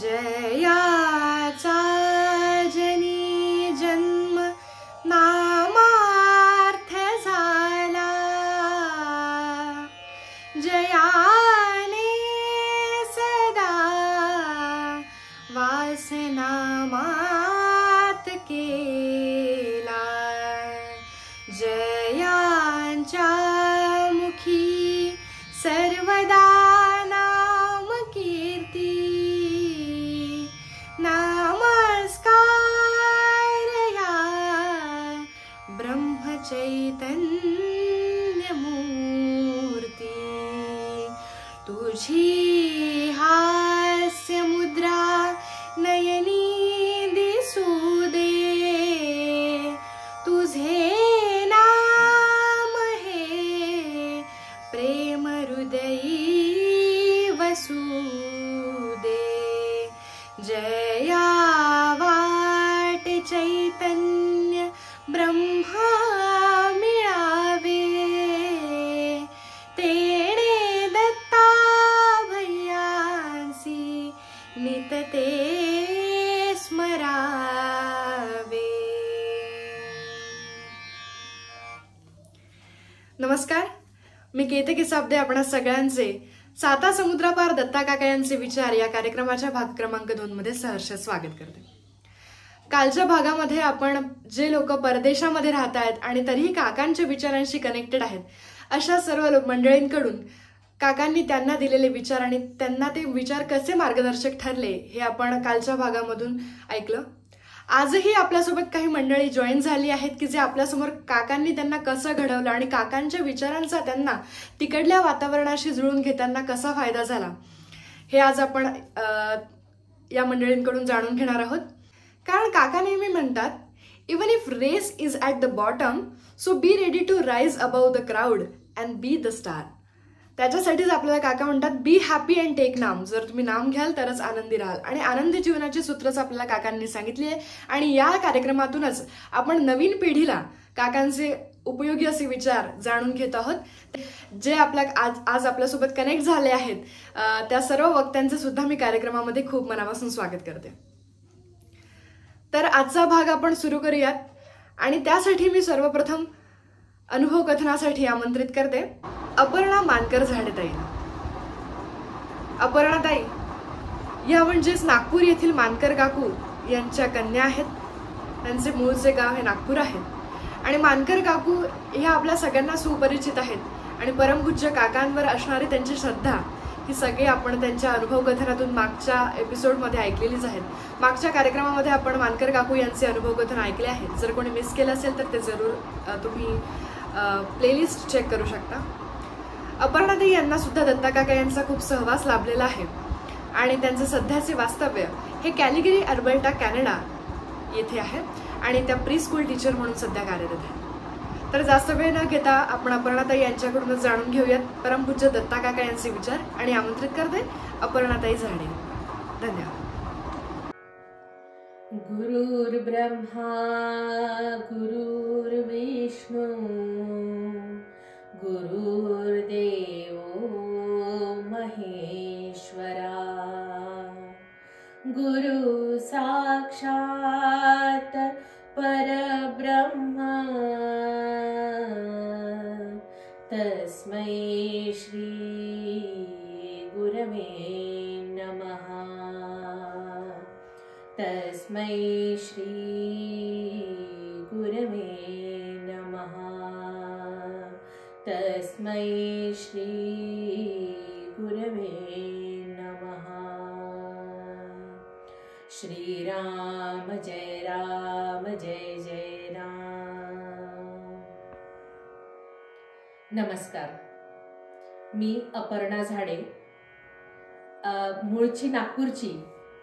जयाचा जनी जन्म नामार्थ झाला, जयाने सदा वासनामात केला. जयांच्या मुखी सर्वदा नाम कीर्ती, नमस्कार या ब्रह्मचैतन्य मूर्ती. तुझी हास्य मुद्रा नयनी दिसू दे, तुझे नाम हे प्रेम हृदयी वसू दे. जया वाट चैतन्य ब्रह्मा मिळावे, तेणे दत्ता भय्यांसी नित ते स्मरावे. नमस्कार, मी केतकी साबदे आपणा सगळ्यांचे साता समुद्रापार दत्ता काका यांचे विचार या कार्यक्रमाच्या भाग क्रमांक 2 मध्ये सहर्ष स्वागत करते. कालच्या भागामध्ये आपण जे लोक परदेशामध्ये राहत आहेत आणि तरीही काकांच्या विचारांशी कनेक्टेड आहेत अशा सर्व मंडळींकडून काकांनी त्यांना दिलेले विचार आणि त्यांना ते विचार कसे मार्गदर्शक ठरले हे आपण कालच्या भागामधून ऐकलं. आजही आपल्यासोबत काही मंडळी जॉईन झाली आहेत की जे आपल्यासमोर काकांनी त्यांना कसं घडवलं आणि काकांच्या विचारांचा त्यांना तिकडल्या वातावरणाशी जुळून घेताना कसा फायदा झाला हे आज आपण या मंडळींकडून जाणून घेणार आहोत. कारण काका नेहमी म्हणतात, even if race is at the bottom, so be ready to rise above the crowd and be the star. त्याच्यासाठीच आपल्याला काका म्हणतात, बी हॅपी अँड टेक नाम. जर तुम्ही नाम घ्याल तरच आनंदी राहाल. आणि आनंदी जीवनाची सूत्रच आपल्याला काकांनी सांगितली आहे. आणि या कार्यक्रमातूनच आपण नवीन पिढीला काकांचे उपयोगी असे विचार जाणून घेत आहोत. जे आज आपल्यासोबत कनेक्ट झाले आहेत त्या सर्व वक्त्यांचे सुद्धा मी कार्यक्रमामध्ये खूप मनापासून स्वागत करते. तर आजचा भाग आपण सुरू करूयात आणि त्यासाठी मी सर्वप्रथम अनुभव कथनासाठी आमंत्रित करते अपर्णा मानकर झाडेताई. अपर्णाताई या म्हणजेच नागपूर येथील मानकर काकू यांच्या कन्या आहेत. त्यांचे मूळचे गाव हे नागपूर आहे आणि मानकर काकू ह्या आपल्या सगळ्यांना सुपरिचित आहेत आणि परमपूज्य काकांवर असणारी त्यांची श्रद्धा ही सगळी आपण त्यांच्या अनुभव कथनातून मागच्या एपिसोडमध्ये ऐकलेलीच आहेत. मागच्या कार्यक्रमामध्ये आपण मानकर काकू यांचे अनुभव कथन ऐकले आहेत. जर कोणी मिस केलं असेल तर ते जरूर तुम्ही प्लेलिस्ट चेक करू शकता. अपर्णाताई यांना सुद्धा दत्ता काका यांचा खूप सहवास लाभलेला आहे आणि त्यांचे सध्याचे वास्तव्य हे कॅलिगरी अल्बर्टा कॅनडा येथे आहे आणि त्या प्री स्कूल टीचर म्हणून सध्या कार्यरत आहे. तर जास्त वेळ न घेता आपण अपर्णाताई यांच्याकडूनच जाणून घेऊयात परमपूज्य दत्ता काका यांचे विचार आणि आमंत्रित करते अपर्णाताई झाडे. धन्यवाद. गुरुर्ब्रह्मा गुरुर्विष्णू गुरुर्देवो महेश्वरा, गुरु साक्षात परब्रह्मा, तस्मै श्री गुरवे नमः. तस्मै श्री गुरवे नमः. तस्मै श्री गुरवे नमः. श्रीराम जय राम जय जय राम. नमस्कार, मी अपर्णा झाडे, मूळची नागपूरची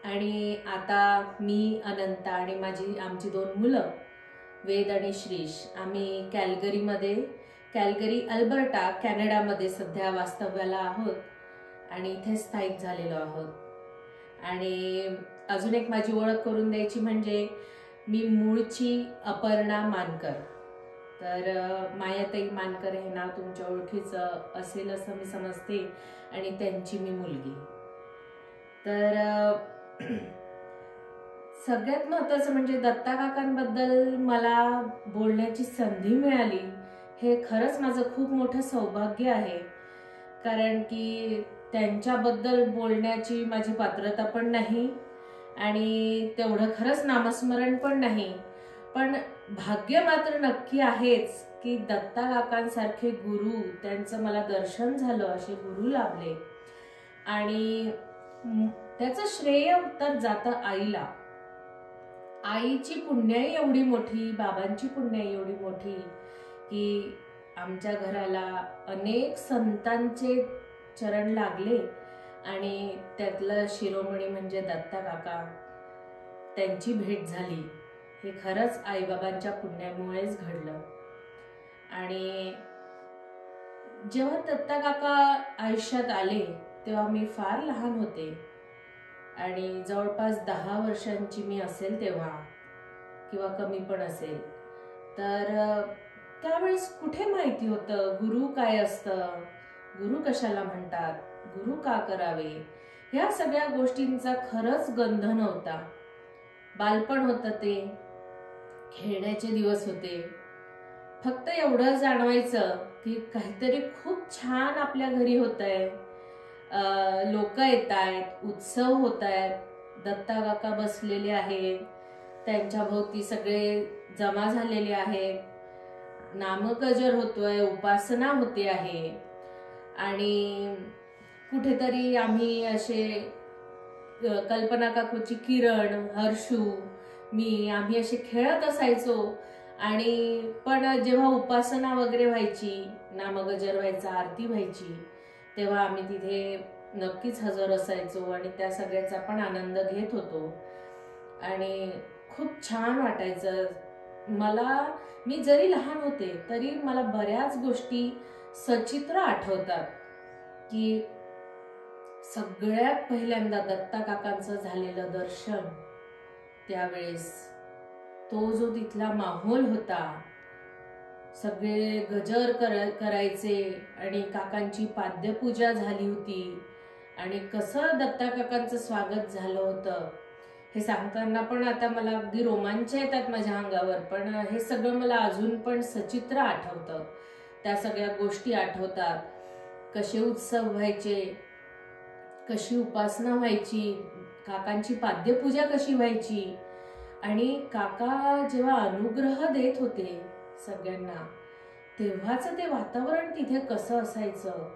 आणि आता मी अनंता आणि आमची 2 मुलं वेद आणि श्रीश आम्ही कॅल्गरी अल्बर्टा कॅनडामध्ये सध्या वास्तव्याला आहोत आणि इथे स्थायिक झालेलो आहोत. आणि अजून एक माझी ओळख करून द्यायची म्हणजे मी मूळची अपर्णा मानकर. तर मायाताई मानकर हे नाव तुमच्या ओळखीचं असेल असं मी समजते आणि त्यांची मी मुलगी. तर सगळ्यात महत्त्वाचं म्हणजे दत्ता काकांबद्दल मला बोलण्याची संधी मिळाली हे खरंच माझं खूप मोठं सौभाग्य आहे. कारण की त्यांच्याबद्दल बोलण्याची माझी पात्रता पण नाही आणि तेवढं खरंच नामस्मरण पण नाही. पण भाग्य मात्र नक्की आहेच की दत्ता काकांसारखे गुरु, त्यांचं मला दर्शन झालं, असे गुरु लाभले. आणि त्याचं श्रेय तर जातं आईला. आईची पुण्याई एवढी मोठी, बाबांची पुण्याई एवढी मोठी की आमच्या घराला अनेक संतांचे चरण लागले आणि त्यातलं शिरोमणी म्हणजे दत्ता काका, त्यांची भेट झाली. हे खरंच आईबाबांच्या पुण्यामुळेच घडलं. आणि जेव्हा दत्ता काका आयुष्यात आले तेव्हा मी फार लहान होते आणि जवळपास 10 वर्षांची मी असेल तेव्हा, किंवा कमी पण असेल. तर त्यावेळेस कुठे माहिती होतं गुरु काय असतं, गुरु कशाला म्हणतात, गुरु का करावे, ह्या सगळ्या गोष्टींचा खरंच गंध नव्हता. बालपण होतं, ते खेळण्याचे दिवस होते. फक्त एवढं जाणवायचं की काहीतरी खूप छान आपल्या घरी होतंय, लोक येत आहेत, उत्सव होत आहेत, दत्ता काका बसलेले आहेत, त्यांच्या भोवती सगळे जमा झालेले आहेत, नामगजर होतोय, उपासना होते आहे. आणि कुठेतरी आम्ही असे कल्पना काकूची, किरण, हर्षू, मी, आम्ही असे खेळत असायचो. आणि पण जेव्हा उपासना वगैरे व्हायची, नामगजर व्हायचा, आरती व्हायची, तेव्हा आम्ही तिथे नक्कीच हजर असायचो आणि त्या सगळ्याचा पण आनंद घेत होतो. आणि खूप छान वाटायचं मला. मी जरी लहान होते तरी मला बऱ्याच गोष्टी सचित्र आठवतात. की सगळ्यात पहिल्यांदा दत्ता काकांचं झालेलं दर्शन, त्यावेळेस तो जो तिथला माहोल होता, सगळे गजर करायचे आणि काकांची पाद्यपूजा झाली होती आणि कसं दत्ता काकांचं स्वागत झालं होतं हे सांगताना पण आता मला अगदी रोमांच येतात माझ्या अंगावर. पण हे सगळं मला अजून पण सचित्र आठवतं. त्या सगळ्या गोष्टी आठवतात, कसे उत्सव व्हायचे, कशी उपासना व्हायची, काकांची पाद्यपूजा कशी व्हायची आणि काका जेव्हा अनुग्रह देत होते सगळ्यांना, तेव्हाच ते वातावरण तिथे कसं असायचं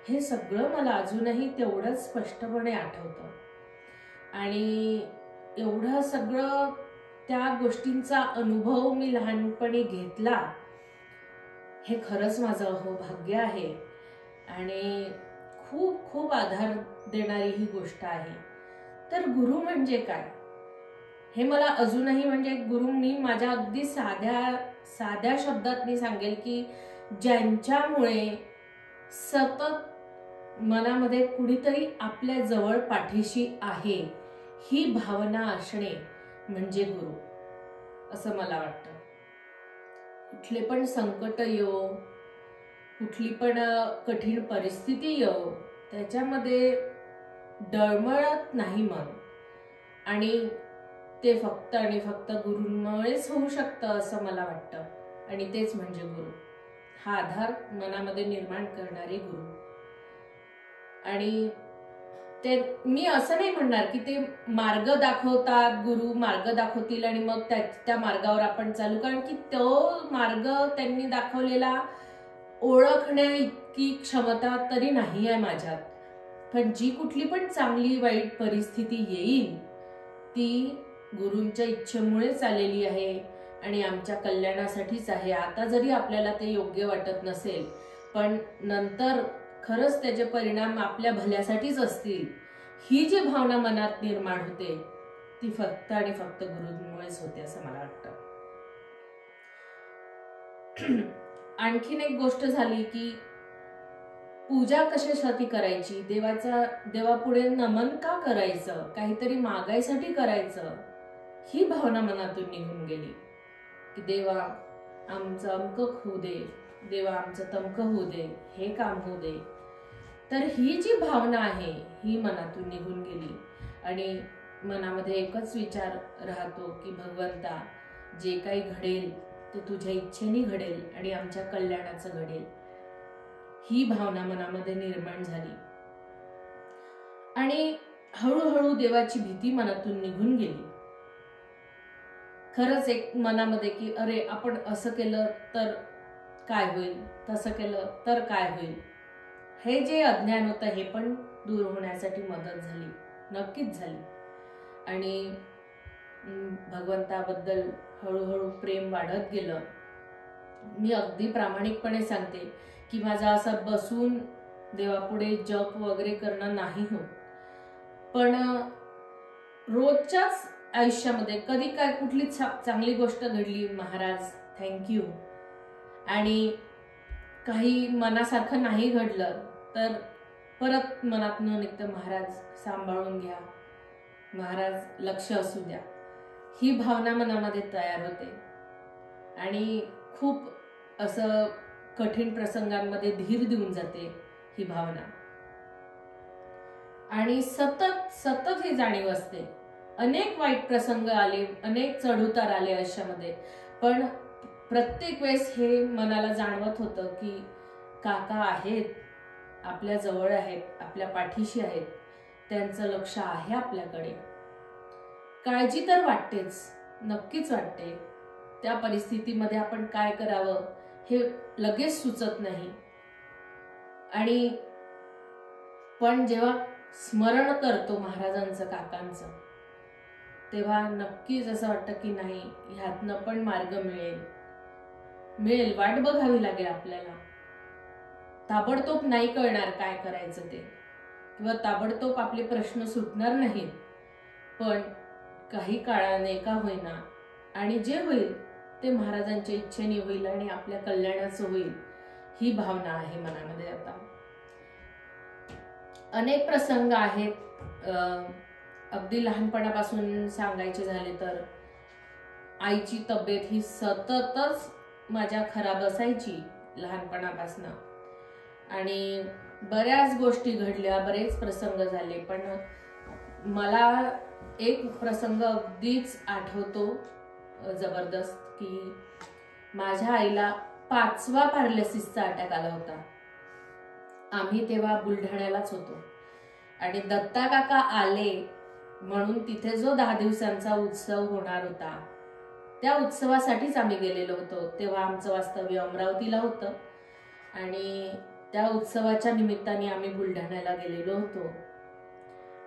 हे सगळं मला अजूनही तेवढंच स्पष्टपणे आठवतं. आणि एवढं सगळं त्या गोष्टींचा अनुभव मी लहानपणी घेतला, हे खरंच माझं भाग्य आहे आणि खूप खूप आधार देणारी ही गोष्ट आहे. तर गुरु म्हणजे काय हे मला अजूनही, म्हणजे गुरुंनी माझ्या अगदी साध्या शब्दात मी सांगेल की ज्यांच्यामुळे सतत मनामध्ये कुणीतरी आपल्या जवळ पाठीशी आहे ही भावना असणे म्हणजे गुरु, असं मला वाटतं. कुठले पण संकट येऊ, कुठली पण कठीण परिस्थिती येऊ, त्याच्यामध्ये डळमळत नाही मन. आणि ते फक्त आणि फक्त गुरूंमुळेच होऊ शकतं असं मला वाटतं. आणि तेच म्हणजे गुरु, हा आधार मनामध्ये निर्माण करणारे गुरु. आणि ते मी असं नाही म्हणणार की ते मार्ग दाखवतात, गुरु मार्ग दाखवतील आणि मग त्या मार्गावर आपण चालू, कारण की तो मार्ग त्यांनी दाखवलेला ओळखण्या इतकी क्षमता तरी नाही आहे माझ्यात. पण जी कुठली पण चांगली वाईट परिस्थिती येईल ती गुरूंच्या इच्छेमुळेच आलेली आहे आणि आमच्या कल्याणासाठीच आहे. आता जरी आपल्याला ते योग्य वाटत नसेल, पण नंतर खरंच त्याचे परिणाम आपल्या भल्यासाठीच असतील, ही जी भावना मनात निर्माण होते ती फक्त आणि फक्त गुरूंमुळेच होते असं मला वाटतं. आणखीन एक गोष्ट झाली की पूजा कशासाठी करायची, देवापुढे नमन का करायचं, काहीतरी मागायसाठी करायचं, ही भावना मनातून निघून गेली. की देवा आमचं अमकं होऊ दे, देवा आमचं तमकं होऊ दे, हे काम होऊ दे. तर ही जी भावना आहे ही मनातून निघून गेली आणि मनामध्ये एकच विचार राहतो की भगवंता, जे काही घडेल ते तुझ्या इच्छेने घडेल आणि आमच्या कल्याणाचं घडेल. ही भावना मनामध्ये निर्माण झाली आणि हळूहळू देवाची भीती मनातून निघून गेली. खरंच एक मनामध्ये की अरे, आपण असं केलं तर काय होईल, तसं केलं तर काय होईल, हे जे अज्ञान होतं हे पण दूर होण्यासाठी मदत झाली, नक्कीच झाली. आणि भगवंताबद्दल हळूहळू प्रेम वाढत गेलं. मी अगदी प्रामाणिकपणे सांगते की माझं असं बसून देवापुढे जप वगैरे करणं नाही होत, पण रोजच्याच आयुष्यामध्ये कधी काय कुठली चांगली गोष्ट घडली, महाराज थँक्यू, आणि काही मनासारखं नाही घडलं तर परत मनात न निघतं महाराज सांभाळून घ्या, महाराज लक्ष असू द्या. ही भावना मनामध्ये तयार होते आणि खूप असं कठीण प्रसंगांमध्ये धीर देऊन जाते ही भावना. आणि सतत सतत ही जाणीव असते. अनेक वाईट प्रसंग आले, अनेक चढउतार आले आयुष्यामध्ये, पण प्रत्येक वेळेस हे मनाला जाणवत होतं की काका आहेत, आपल्या जवळ आहेत, आपल्या पाठीशी आहेत, त्यांचं लक्ष आहे आपल्याकडे. काळजी तर वाटतेच, नक्कीच वाटते. त्या परिस्थितीमध्ये आपण काय करावं हे लगेच सुचत नाही. आणि पण जेव्हा स्मरण करतो महाराजांचं, काकांचं, तेव्हा नक्कीच असं वाटतं की नाही, ह्यातनं पण मार्ग मिळेल. वाट बघावी लागेल आपल्याला. ताबडतोब नाही कळणार काय करायचं ते, किंवा ताबडतोब आपले प्रश्न सुटणार नाहीत, पण काही काळाने का होईना, आणि जे होईल ते महाराजांच्या इच्छेने होईल आणि आपल्या कल्याणाचं होईल, ही भावना आहे मनामध्ये. आता अनेक प्रसंग आहेत. अगदी लहानपणापासून सांगायचे झाले तर आईची तब्येत ही सततच माझ्या खराब असायची लहानपणापासून, आणि बऱ्याच गोष्टी घडल्या, बरेच प्रसंग झाले. पण मला एक प्रसंग अगदीच आठवतो जबरदस्त, की माझ्या आईला 5वा पॅरालिसिसचा अटॅक आला होता. आम्ही तेव्हा बुलढाण्यालाच होतो आणि दत्ता काका आले म्हणून तिथे जो 10 दिवसांचा उत्सव होणार होता, त्या उत्सवासाठीच आम्ही गेलेलो होतो. तेव्हा आमचं वास्तव्य अमरावतीला होतं आणि त्या उत्सवाच्या निमित्ताने आम्ही बुलढाण्याला गेलेलो होतो.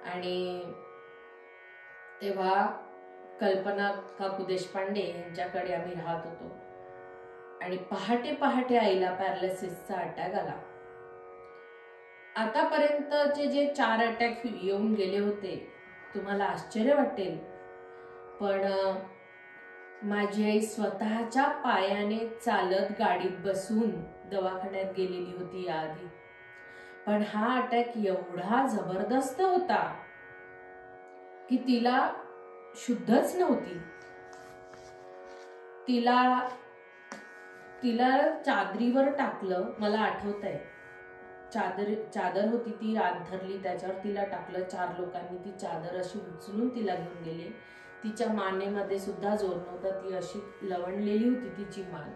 आणि तेव्हा कल्पना काकू देशपांडे यांच्याकडे आम्ही राहत होतो आणि पहाटे पहाटे आईला पॅरालिसिसचा अटॅक आला. आतापर्यंतचे जे 4 अटॅक येऊन गेले होते, तुम्हाला आश्चर्य वाटेल, पण माझी आई स्वतःच्या पायाने चालत गाडीत बसून दवाखान्यात गेलेली होती याआधी. पण हा अटॅक एवढा जबरदस्त होता की तिला शुद्धच नव्हती. तिला चादरीवर टाकलं, मला आठवतंय, चादर होती, ती अंथरली, त्याच्यावर तिला टाकलं. 4 लोकांनी ती चादर अशी उचलून तिला घेऊन गेले. तिच्या मानेमध्ये सुद्धा जोर नव्हता, ती अशी लवणलेली होती तिची मान.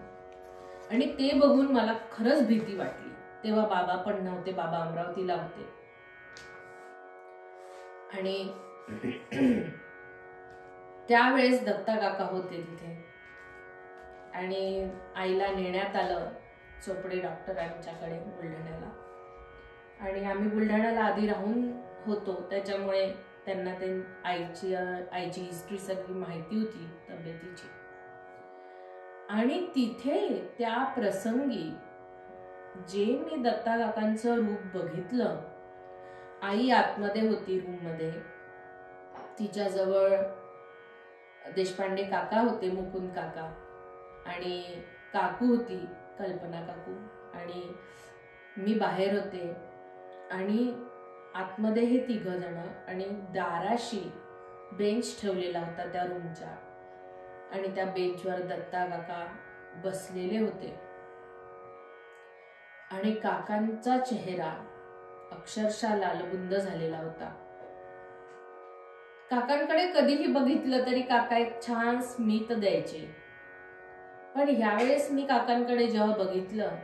आणि ते बघून मला खरंच भीती वाटली. तेव्हा बाबा पण नव्हते, बाबा अमरावतीला होते. आणि त्यावेळेस दत्ता काका होते तिथे आणि आईला नेण्यात आलं चोपडे डॉक्टरांच्याकडे बुलढाण्याला. आणि आम्ही बुलढाण्याला आधी राहून होतो, त्याच्यामुळे त्यांना ते आईची हिस्ट्री सगळी माहिती होती तब्येतीची. आणि तिथे त्या प्रसंगी जे मी दत्ता काकांचं रूप बघितलं, आई आतमध्ये होती रूममध्ये, तिच्याजवळ देशपांडे काका होते, मुकुंद काका, आणि काकू होती कल्पना काकू, आणि मी बाहेर होते. आणि आतमध्ये हे 3 जण, आणि दाराशी बेंच ठेवलेला होता त्या रूमच्या, आणि त्या बेंचवर दत्ता काका बसलेले होते. आणि काकांचा चेहरा अक्षरशः लालबुंद झालेला होता. काकांकडे कधीही बघितलं तरी काका एक छान स्मित द्यायचे. पण यावेळेस मी काकांकडे जेव्हा बघितलं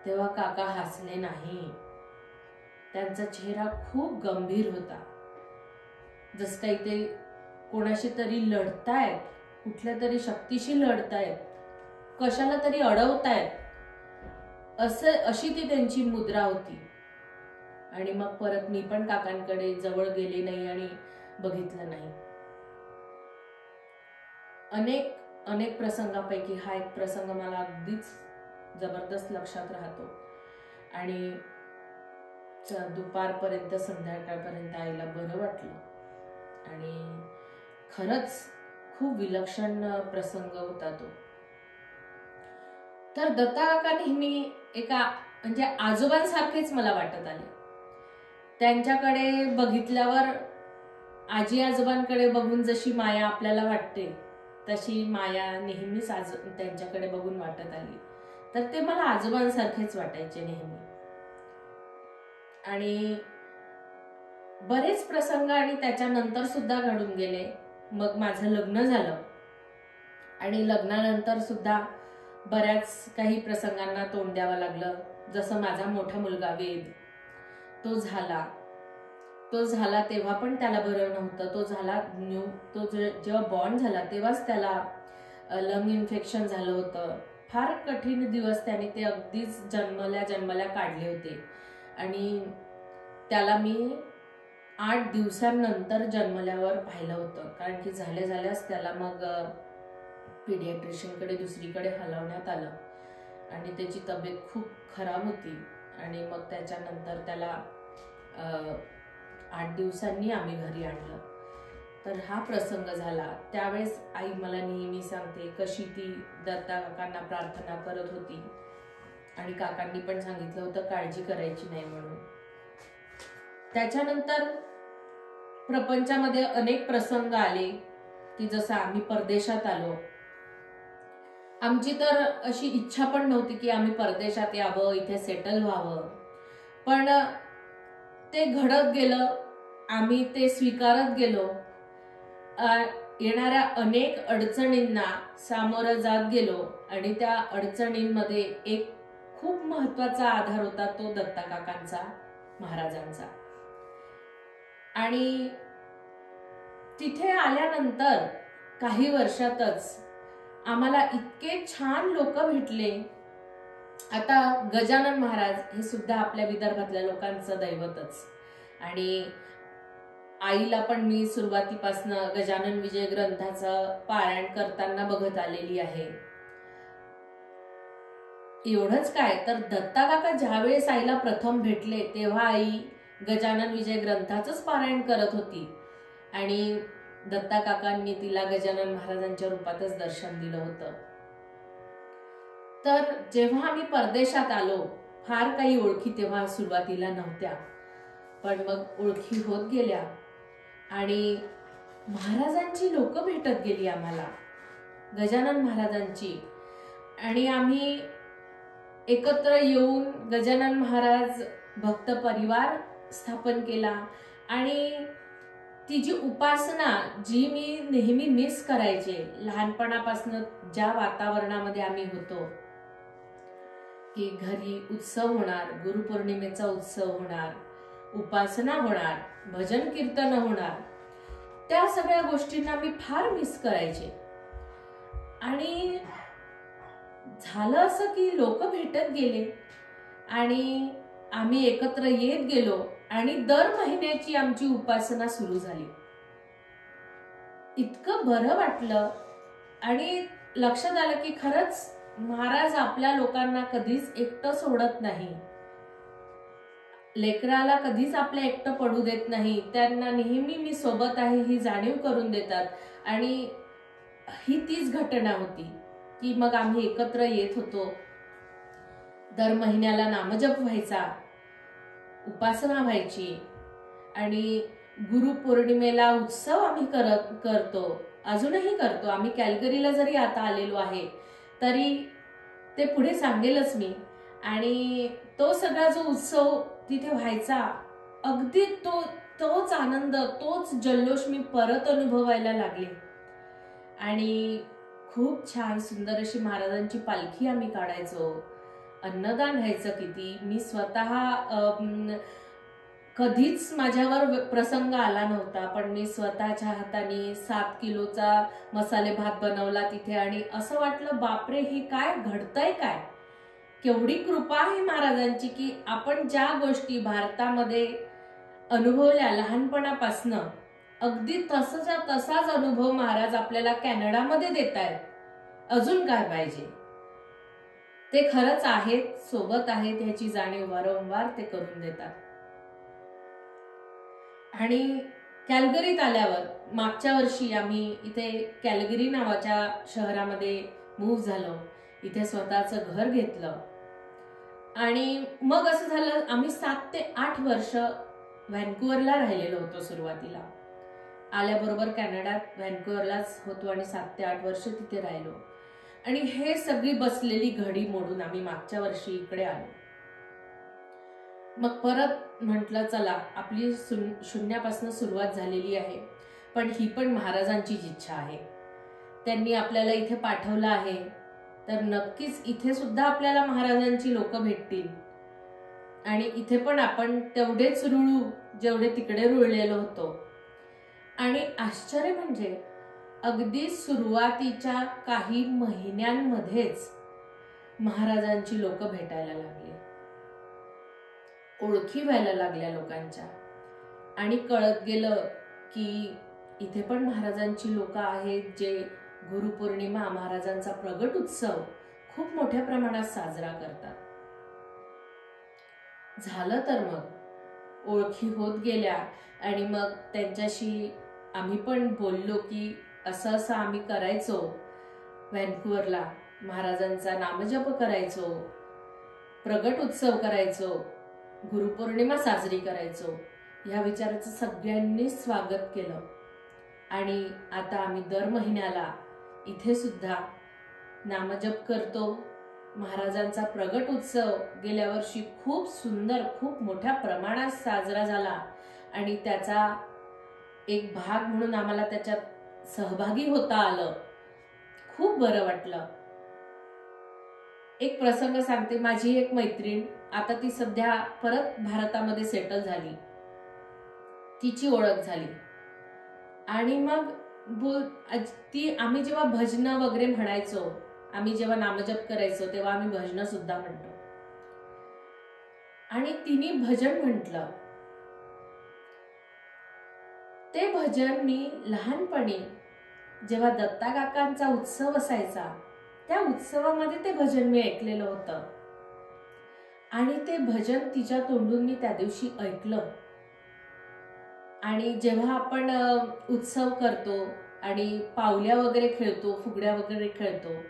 तेव्हा काका हसले नाही. त्यांचा चेहरा खूप गंभीर होता, जस काही ते कोणाशी तरी लढतायत, कुठल्या तरी शक्तीशी लढतायत, कशाला तरी अडवतायत, अशी ती त्यांची मुद्रा होती. आणि मग परत मी पण काकांकडे जवळ गेले नाही आणि बघितलं नाही. अनेक अनेक प्रसंगापैकी हा एक प्रसंग मला अगदीच जबरदस्त लक्षात राहतो. आणि दुपारपर्यंत संध्याकाळपर्यंत आईला बरं वाटलं. आणि खरंच खूप विलक्षण प्रसंग होता तो. तर दत्ता काका नेहमी एका म्हणजे आजोबांसारखेच मला वाटत आले. त्यांच्याकडे बघितल्यावर आजी आजोबांकडे बघून जशी माया आपल्याला वाटते तशी माया नेहमीच त्यांच्याकडे बघून वाटत आली. तर ते मला आजोबांसारखेच वाटायचे नेहमी. आणि बरेच प्रसंग आणि त्याच्यानंतर सुद्धा घडून गेले. मग माझं लग्न झालं आणि लग्नानंतर सुद्धा बऱ्याच काही प्रसंगांना तोंड द्यावं लागलं. जसं माझा मोठा मुलगा वेद, तो झाला तेव्हा पण त्याला बरं नव्हतं. तो जेव्हा बॉर्न झाला तेव्हाच त्याला लंग इन्फेक्शन झालं होतं. फार कठीण दिवस त्याने ते अगदीच जन्मल्या काढले होते. आणि त्याला मी 8 दिवसांनंतर जन्मल्यावर पाहिलं होतं, कारण की झाल्याच त्याला मग पीडियाट्रिशियनकडे दुसरीकडे हलवण्यात आलं आणि त्याची तब्येत खूप खराब होती. आणि मग त्याच्यानंतर त्याला 8 दिवसांनी आम्ही घरी आणलं. तर हा प्रसंग झाला. त्यावेळेस आई मला नेहमी सांगते कशी ती दत्ता काकांना प्रार्थना करत होती. आणि काकांनी पण सांगितलं होतं काळजी करायची नाही म्हणून. त्याच्यानंतर प्रपंचामध्ये अनेक प्रसंग आले की जसं आम्ही परदेशात आलो. आमची तर अशी इच्छा पण नव्हती की आम्ही परदेशात यावं, इथे सेटल व्हावं. पण ते घडत गेलं, आम्ही ते स्वीकारत गेलो. येणाऱ्या अनेक अडचणींना सामोरं जात गेलो. आणि त्या अडचणींमध्ये एक खूप महत्वाचा आधार होता तो दत्ता काकांचा, महाराजांचा. आणि तिथे आल्यानंतर काही वर्षातच आम्हाला इतके छान लोक भेटले. आता गजानन महाराज हे सुद्धा आपल्या विदर्भातल्या लोकांचं दैवतच. आणि आईला पण मी सुरुवातीपासनं गजानन विजय ग्रंथाचं पारायण करताना बघत आलेली आहे. एवढंच काय तर दत्ता काका ज्यावेळेस आईला प्रथम भेटले तेव्हा आई गजानन विजय ग्रंथाचंच पारायण करत होती. आणि दत्ता काकांनी तिला गजानन महाराजांच्या रूपातच दर्शन दिलं होतं. तर जेव्हा आम्ही परदेशात आलो, फार काही ओळखी तेव्हा सुरुवातीला नव्हत्या, पण मग ओळखी होत गेल्या. आणि महाराजांची लोक भेटत गेली आम्हाला, गजानन महाराजांची. आणि आम्ही एकत्र येऊन गजानन महाराज भक्त परिवार स्थापन केला. आणि ती जी उपासना जी मी नेहमी मिस करायचे, लहानपणापासून ज्या वातावरणामध्ये आम्ही होतो की घरी उत्सव होणार, गुरुपौर्णिमेचा उत्सव होणार, उपासना होणार, भजन कीर्तन होणार, त्या सगळ्या गोष्टींना मी फार मिस करायचे. आणि झालं असं की लोक भेटत गेले आणि आम्ही एकत्र येत गेलो आणि दर महिन्याची आमची उपासना सुरू झाली. इतकं बरं वाटलं आणि लक्षात आलं की खरंच महाराज आपल्या लोकांना कधीच एकटं सोडत नाही, लेकराला कधीच आपल्या एकटं पडू देत नाही, त्यांना नेहमी मी सोबत आहे ही जाणीव करून देतात. आणि ही तीच घटना होती की मग आम्ही एकत्र येत होतो, दर महिन्याला नामजप व्हायचा, उपासना व्हायची आणि गुरुपौर्णिमेला उत्सव आम्ही करतो, अजूनही करतो. आम्ही कॅल्गरीला जरी आता आलेलो आहे तरी ते पुढे सांगेलच मी. आणि तो सगळा जो उत्सव तिथे व्हायचा, अगदी तो तोच आनंद, तोच जल्लोष मी परत अनुभवायला लागले. आणि खूप छान सुंदर अशी महाराजांची पालखी आम्ही काढायचो. अन्नदान व्हायचं किती. मी स्वतः कधीच माझ्यावर प्रसंग आला नव्हता, पण मी स्वतःच्या हाताने 7 किलोचा मसाले भात बनवला तिथे. आणि असं वाटलं, बापरे, हे काय घडतंय, काय केवढी कृपा आहे महाराजांची, की आपण ज्या गोष्टी भारतामध्ये अनुभवल्या लहानपणापासनं, अगदी तसाच्या तसाच अनुभव महाराज आपल्याला कॅनडामध्ये देतायत. अजून काय पाहिजे. ते खरंच आहेत, सोबत आहेत, ह्याची जाणीव वारंवार ते करून देतात. आणि कॅल्गरीत आल्यावर मागच्या वर्षी आम्ही इथे कॅल्गरी नावाच्या शहरामध्ये मूव्ह झालो. इथे स्वतःचं घर घेतलं. आणि मग असं झालं, आम्ही 7 ते 8 वर्ष व्हॅन्कुव्हरला राहिलेलो होतो. सुरुवातीला आल्याबरोबर कॅनडात व्हॅन्कुव्हरलाच होतो आणि 7 ते 8 वर्ष तिथे राहिलो. आणि हे सगळी बसलेली घडी मोडून आम्ही मागच्या वर्षी इकडे आलो. मग परत म्हटलं, चला, आपली शून्यापासून सुरुवात झालेली आहे, पण ही पण महाराजांचीच इच्छा आहे. त्यांनी आपल्याला इथे पाठवलं आहे, तर नक्कीच इथे सुद्धा आपल्याला महाराजांची लोक भेटतील. आणि इथे पण आपण तेवढेच रुळू जेवढे तिकडे रुळलेलो होतो. आणि आश्चर्य म्हणजे अगदी सुरुवातीच्या काही महिन्यांमध्येच महाराजांची लोक भेटायला लागली, ओळखी व्हायला लागल्या लोकांच्या. आणि कळत गेलं की इथे पण महाराजांची लोक आहेत, जे गुरुपौर्णिमा, महाराजांचा प्रगट उत्सव खूप मोठ्या प्रमाणात साजरा करतात. झालं तर मग ओळखी होत गेल्या. आणि मग त्यांच्याशी आम्ही पण बोललो की असं असं आम्ही करायचो. व्हॅन्कुव्हरला महाराजांचा नामजप करायचो, प्रगट उत्सव करायचो, गुरुपौर्णिमा साजरी करायचो. ह्या विचाराचं सगळ्यांनी स्वागत केलं. आणि आता आम्ही दर महिन्याला इथे सुद्धा नामजप करतो. महाराजांचा प्रगट उत्सव गेल्या वर्षी खूप सुंदर, खूप मोठ्या प्रमाणात साजरा झाला. आणि त्याचा एक भाग म्हणून आम्हाला त्याच्यात सहभागी होता आलं. खूप बरं वाटलं. एक प्रसंग सांगते. माझी एक मैत्रीण, आता ती सध्या परत भारतामध्ये सेटल झाली, तिची ओळख झाली. आणि मग ती आम्ही जेव्हा भजनं वगैरे म्हणायचो, आम्ही जेव्हा नामजप करायचो, तेव्हा आम्ही भजनं सुद्धा म्हणतो. आणि तिने भजन म्हटलं. ते भजन मी लहानपणी जेव्हा दत्ता काकांचा उत्सव असायचा, त्या उत्सवामध्ये ते भजन मी ऐकलेलं होतं. आणि ते भजन तिच्या तोंडून मी त्या दिवशी ऐकलं. आणि जेव्हा आपण उत्सव करतो आणि पावल्या वगैरे खेळतो, फुगड्या वगैरे खेळतो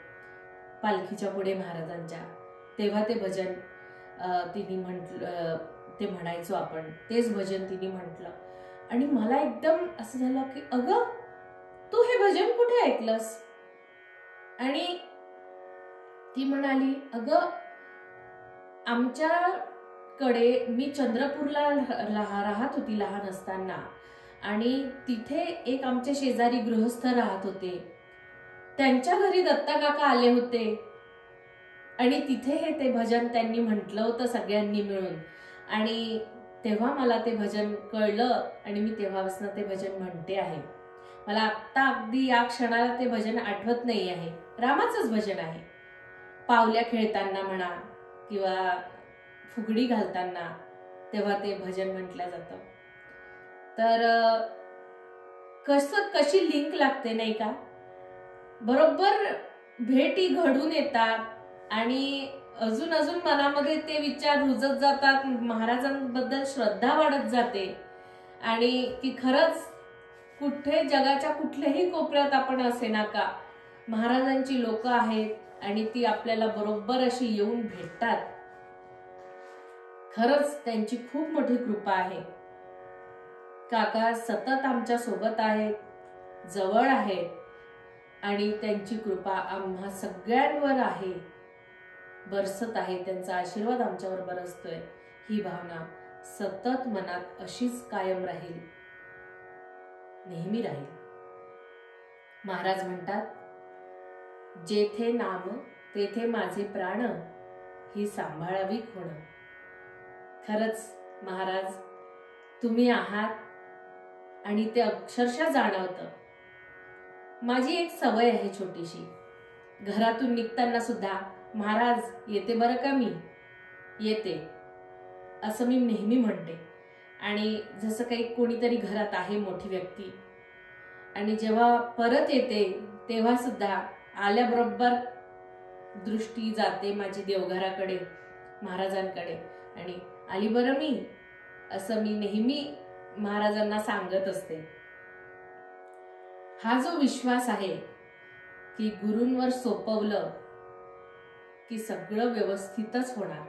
पालखीच्या पुढे महाराजांच्या, तेव्हा ते भजन तिने म्हटलं, ते म्हणायचो आपण, तेच भजन तिने म्हटलं. आणि मला एकदम असं झालं की अगं, तू हे भजन कुठे ऐकलंस? आणि ती म्हणाली, अगं, आमच्याकडे, मी चंद्रपूरला राहत होती लहान असताना, आणि तिथे एक आमचे शेजारी गृहस्थ राहत होते. त्यांच्या घरी दत्ता काका आले होते आणि तिथे हे ते भजन त्यांनी म्हटलं होतं सगळ्यांनी मिळून. आणि तेव्हा मला ते भजन कळलं आणि मी तेव्हापासून ते भजन म्हणते आहे. मला आत्ता अगदी या क्षणाला ते भजन आठवत नाही आहे. रामाचंच भजन आहे. पावल्या खेळताना म्हणा किंवा फुगडी घालताना तेव्हा ते भजन म्हटलं जातं. तर कशी लिंक लागते नाही का? बरोबर भेटी घडून येतात आणि अजून अजून मनामध्ये ते विचार रुजत जातात. महाराजांबद्दल श्रद्धा वाढत जाते. आणि की खरंच कुठे जगाच्या कुठल्याही कोपऱ्यात आपण असे ना का, महाराजांची लोक आहेत आणि ती आपल्याला बरोबर अशी येऊन भेटतात. खरंच त्यांची खूप मोठी कृपा आहे. काका सतत आमच्या सोबत आहेत, जवळ आहेत आणि त्यांची कृपा आम्हा सगळ्यांवर आहे, बरसत आहे. त्यांचा आशीर्वाद आमच्यावर बरसतोय, ही भावना सतत मनात अशीच कायम राहील, नेहमी राहील. महाराज म्हणतात, जेथे नाम तेथे माझे प्राण, ही सांभाळावी खुण. खरंच महाराज तुम्ही आहात आणि ते अक्षरशः जाणवतं. माझी एक सवय आहे छोटीशी, घरातून निघताना सुद्धा महाराज येते बरं का, मी येते असं मी नेहमी म्हणते. आणि जसं काही कोणीतरी घरात आहे मोठी व्यक्ती, आणि जेव्हा परत येते तेव्हा सुद्धा आल्याबरोबर दृष्टी जाते माझी देवघराकडे, महाराजांकडे, आणि आली बरं मी, असं मी नेहमी महाराजांना सांगत असते. हा जो विश्वास आहे की गुरूंवर सोपवलं की सगळं व्यवस्थितच होणार,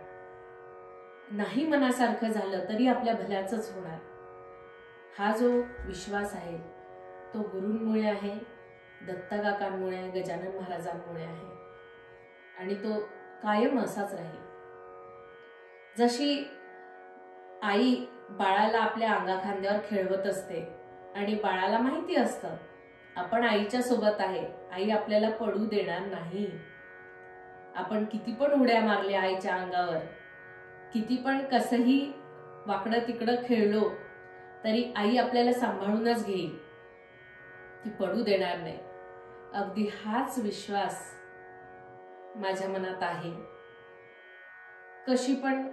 नाही मनासारखं झालं तरी आपल्या भल्याचंच होणार, हा जो विश्वास आहे तो गुरूंमुळे आहे, दत्तकाकांमुळे आहे, गजानन महाराजांमुळे आहे, आणि तो कायम असाच राहील. जशी आई बाळाला आपल्या अंगाखांद्यावर खेळवत असते आणि बाळाला माहिती असतं आपण आईच्या सोबत आहे, आई आपल्याला पडू देणार नाही. आपण किती पण उड्या मारल्या आईच्या अंगावर, किती पण कसंही वाकडं तिकडं खेळलो तरी आई आपल्याला सांभाळूनच घेईल, ती पडू देणार नाही. अगदी हाच विश्वास माझ्या मनात आहे. कशी पण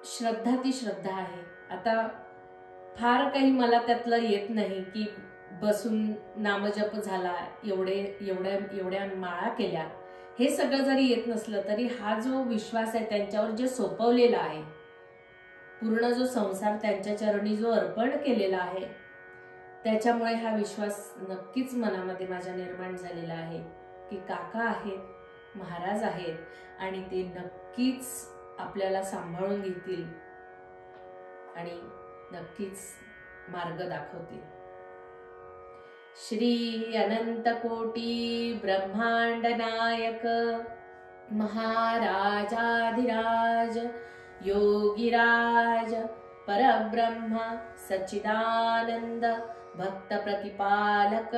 श्रद्धा ती श्रद्धा आहे. आता फार काही मला त्यातलं येत नाही की बसून नामजप झाला, एवढ्या माळा केल्या, हे सगळं जरी येत नसलं तरी हा जो विश्वास आहे त्यांच्यावर जे सोपवलेला आहे, पूर्ण जो संसार त्यांच्या चरणी जो अर्पण केलेला आहे, त्याच्यामुळे हा विश्वास नक्कीच मनामध्ये माझ्या निर्माण झालेला आहे की काका आहेत, महाराज आहेत आणि ते नक्कीच आपल्याला सांभाळून घेतील आणि नक्कीच मार्ग दाखवतील. श्री अनंत कोटी ब्रह्मांड नायक महाराजाधिराज योगीराज परब्रह्म सच्चिदानंद भक्त प्रतिपालक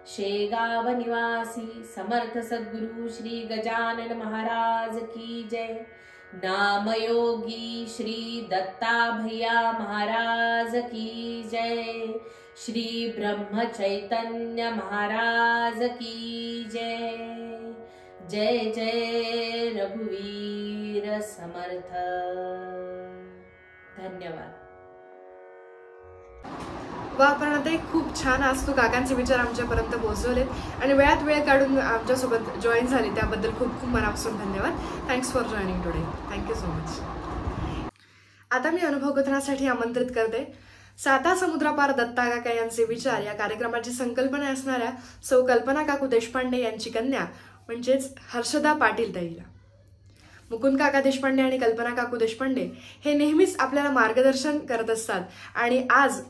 शेगाव निवासी समर्थ सद्गुरु श्री गजानन महाराज की जय. नामयोगी श्री दत्ता भैया महाराज की जय. श्री ब्रह्म चैतन्य महाराज की जय. जय जय रघुवीर समर्थ. धन्यवाद. वा प्रणताई, खूप छान आज तू काकांचे विचार आमच्यापर्यंत पोहोचवलेत आणि वेळात वेळ काढून आमच्यासोबत जॉईन झाली, त्याबद्दल खूप खूप मनापासून धन्यवाद. Thanks for joining today. Thank you so much. आता मी अनुभव कथनासाठी आमंत्रित करते साता समुद्रापार दत्ता काका यांचे विचार या कार्यक्रमाची संकल्पना असणाऱ्या सौ कल्पना काकू देशपांडे यांची कन्या म्हणजेच हर्षदा पाटील ताईला. मुकुंद काका देशपांडे आणि कल्पना काकू देशपांडे हे नेहमीच आपल्याला मार्गदर्शन करत असतात आणि आज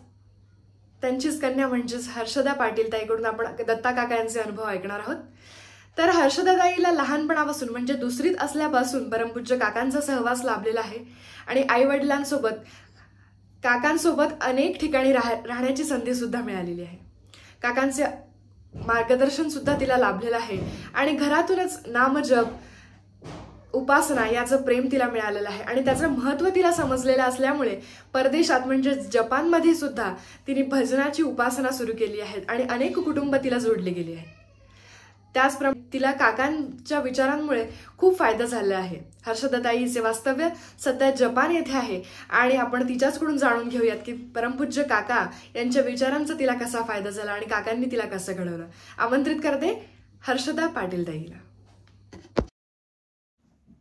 त्यांचीच कन्या म्हणजेच हर्षदा पाटील ताईकडून आपण दत्ता काका यांचे अनुभव ऐकणार आहोत. तर हर्षदा ताईला लहानपणापासून म्हणजे दुसरीत असल्यापासून परमपूज्य काकांचा सहवास लाभलेला आहे आणि आई वडिलांसोबत काकांसोबत अनेक ठिकाणी राहण्याची संधी सुद्धा मिळालेली आहे. काकांचे मार्गदर्शन सुद्धा तिला लाभलेलं आहे आणि घरातूनच नामजप उपासना याचं प्रेम तिला मिळालेलं आहे आणि त्याचं महत्त्व तिला समजलेलं असल्यामुळे परदेशात म्हणजे जपानमध्ये सुद्धा तिने भजनाची उपासना सुरू केली आहे आणि अनेक कुटुंब तिला जोडले गेली आहेत. त्याचप्रमाणे तिला काकांच्या विचारांमुळे खूप फायदा झाला आहे. हर्षदाताईचे वास्तव्य सध्या जपान येथे आहे आणि आपण तिच्याचकडून जाणून घेऊयात की परमपूज्य काका यांच्या विचारांचा तिला कसा फायदा झाला आणि काकांनी तिला कसं घडवलं. आमंत्रित करते हर्षदा पाटील ताईला.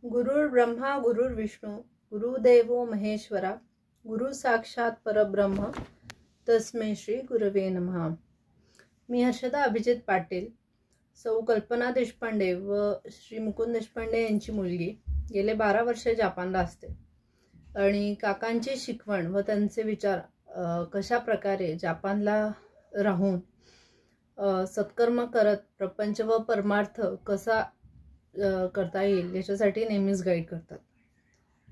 गुरुर् ब्रह्मा गुरुर्विष्णू गुरुदेवो महेश्वरा गुरु साक्षात परब्रह्म तस्मै श्री गुरवे नमः. मी हर्षदा अभिजित पाटील, सौ कल्पना देशपांडे व श्री मुकुंद देशपांडे यांची मुलगी, गेले 12 वर्ष जपानला असते आणि काकांची शिकवण व त्यांचे विचार कशा प्रकारे जपानला राहून सत्कर्म करत प्रपंच व परमार्थ कसा करता येईल याच्यासाठी नेहमीच गाईड करतात.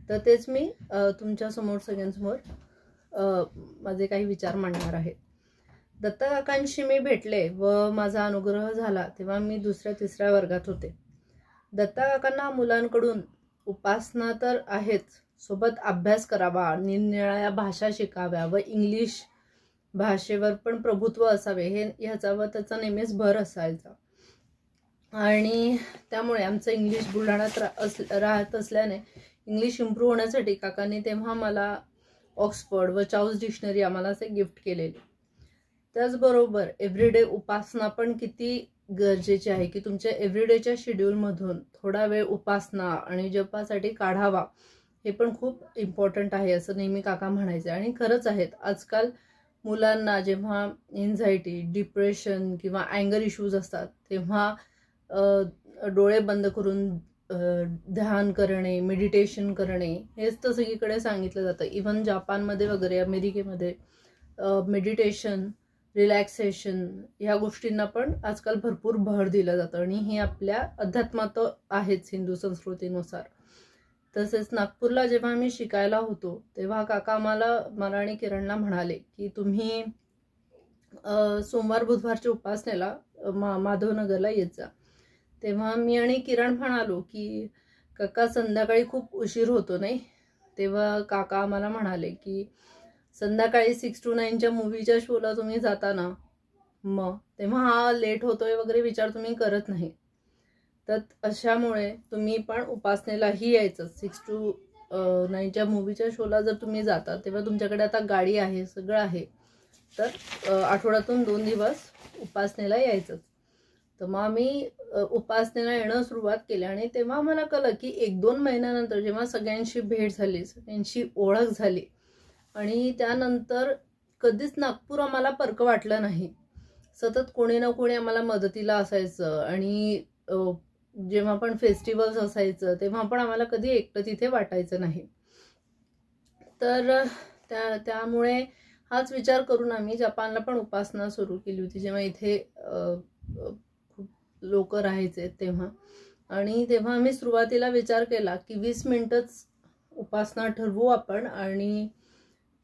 तर तेच मी तुमच्यासमोर सगळ्यांसमोर माझे काही विचार मांडणार आहे. दत्ता काकांशी मी भेटले व माझा अनुग्रह झाला तेव्हा मी 2ऱ्या-3ऱ्या वर्गात होते. दत्ता काकांना मुलांकडून उपासना तर आहेच, सोबत अभ्यास करावा, निरनिराळ्या भाषा शिकाव्या व इंग्लिश भाषेवर पण प्रभुत्व असावे हे ह्याच्यावर त्याचा नेहमीच भर असायचा. आणि त्यामुळे आमचं इंग्लिश बुलढाण्यात राहत असल्याने इंग्लिश इम्प्रूव्ह होण्यासाठी काकांनी तेव्हा मला ऑक्सफर्ड व चाऊस डिक्शनरी आम्हाला असे गिफ्ट केलेले. त्याचबरोबर एव्हरीडे उपासना पण किती गरजेची आहे की तुमच्या एव्हरीडेच्या शेड्यूलमधून थोडा वेळ उपासना आणि जपासाठी काढावा, हे पण खूप इम्पॉर्टंट आहे असं नेहमी काका म्हणायचे. आणि खरंच आहेत. आजकाल मुलांना जेव्हा एन्झायटी, डिप्रेशन किंवा अँगर इश्यूज असतात तेव्हा डोळे बंद करून ध्यान करणे, मेडिटेशन करणे हेच तर सगळीकडे सांगितलं जातं. इव्हन जापानमध्ये वगैरे, अमेरिकेमध्ये मेडिटेशन, रिलॅक्सेशन ह्या गोष्टींना पण आजकाल भरपूर भर दिलं जातं आणि हे आपल्या अध्यात्मात आहेच हिंदू संस्कृतीनुसार. तसेच नागपूरला जेव्हा आम्ही शिकायला होतो तेव्हा काका मला आणि किरणला म्हणाले की तुम्ही सोमवार बुधवारच्या उपासनेला माधवनगरला येत जा. तेव्हा मी आणि किरण म्हणालो की काका संध्याकाळी खूप उशीर होतो नाही. तेव्हा काका आम्हाला म्हणाले की संध्याकाळी 6 to 9च्या मूवीच्या शोला तुम्ही जाता ना, मग तेव्हा हा लेट होतोय वगैरे विचार तुम्ही करत नाही. तर अशामुळे तुम्ही पण उपासनेलाही यायचं. 6 to 9च्या मूवीच्या शोला जर तुम्ही जाता तेव्हा तुमच्याकडे आता गाडी आहे, सगळं आहे, तर आठवड्यातून 2 दिवस उपासनेला यायचंच. तर मग आम्ही उपासनेला येणं सुरुवात केली आणि तेव्हा मला कळलं की 1-2 महिन्यानंतर जेव्हा सगळ्यांशी भेट झाली, सगळ्यांशी ओळख झाली आणि त्यानंतर कधीच नागपूर आम्हाला परकं वाटलं नाही. सतत कोणी ना कोणी आम्हाला मदतीला असायचं आणि जेव्हा पण फेस्टिवल्स असायचं तेव्हा पण आम्हाला कधी एकटं तिथे वाटायचं नाही. तर त्यामुळे हाच विचार करून आम्ही जपानला पण उपासना सुरू केली होती जेव्हा इथे खूप लोक राहायचे तेव्हा. आणि तेव्हा आम्ही सुरुवातीला विचार केला की 20 मिनिटच उपासना ठरवू आपण आणि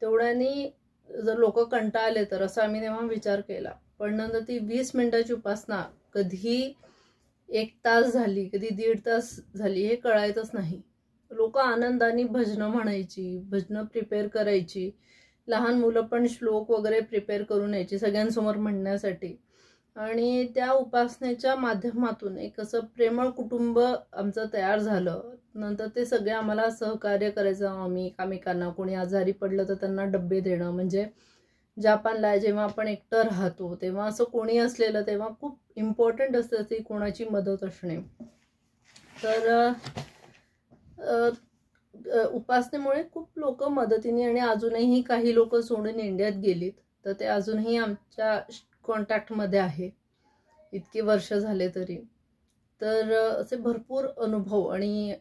तेवढ्यानी जर लोक कंटाळले तर, असं आम्ही तेव्हा विचार केला. पण नंतर ती 20 मिनिटाची उपासना कधी 1 तास झाली, कधी 1.5 तास झाली हे कळायचंच नाही. लोक आनंदाने भजनं म्हणायची, भजनं प्रिपेअर करायची, लहान मुलं पण श्लोक वगैरे प्रिपेअर करून यायची सगळ्यांसमोर म्हणण्यासाठी. आणि त्या उपासनेच्या माध्यमातून एक असं प्रेमळ कुटुंब आमचं तयार झालं. नंतर ते सगळे आम्हाला सहकार्य करायचं. आम्ही एकामेकांना, कोणी आजारी पडलं तर त्यांना डब्बे देणं. म्हणजे जपानला जेव्हा आपण एकटं राहतो तेव्हा असं कोणी असलेलं तेव्हा खूप इम्पॉर्टंट असतं ती कोणाची मदत असणे. तर उपासनेमुळे खूप लोक मदतीने आणि अजूनही काही लोक सोडून इंडियात गेलीत तर ते अजूनही आमच्या कॉन्टॅक्टमध्ये आहे इतकी वर्ष झाले तरी. तर असे भरपूर अनुभव आणि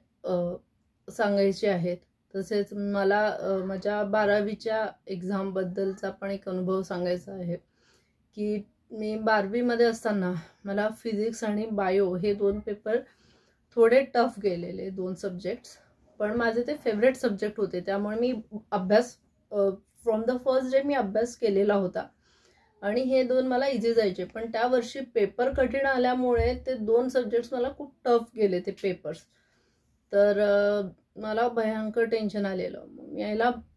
सांगायचे आहेत. तसेच मला माझ्या 12वीच्या एक्झामबद्दलचा पण एक अनुभव सांगायचा आहे की मी 12वीमध्ये असताना मला फिजिक्स आणि बायो हे 2 पेपर थोडे टफ गेलेले, 2 सब्जेक्ट्स. पण माझे ते फेवरेट सब्जेक्ट होते त्यामुळे मी अभ्यास फ्रॉम द फर्स्ट डे मी अभ्यास केलेला होता आणि हे 2 मला इझी जायचे. पण त्या वर्षी पेपर कठीण आल्यामुळे ते 2 सब्जेक्ट्स मला खूप टफ गेले ते पेपर्स. तर मला भयंकर टेन्शन आलेलं.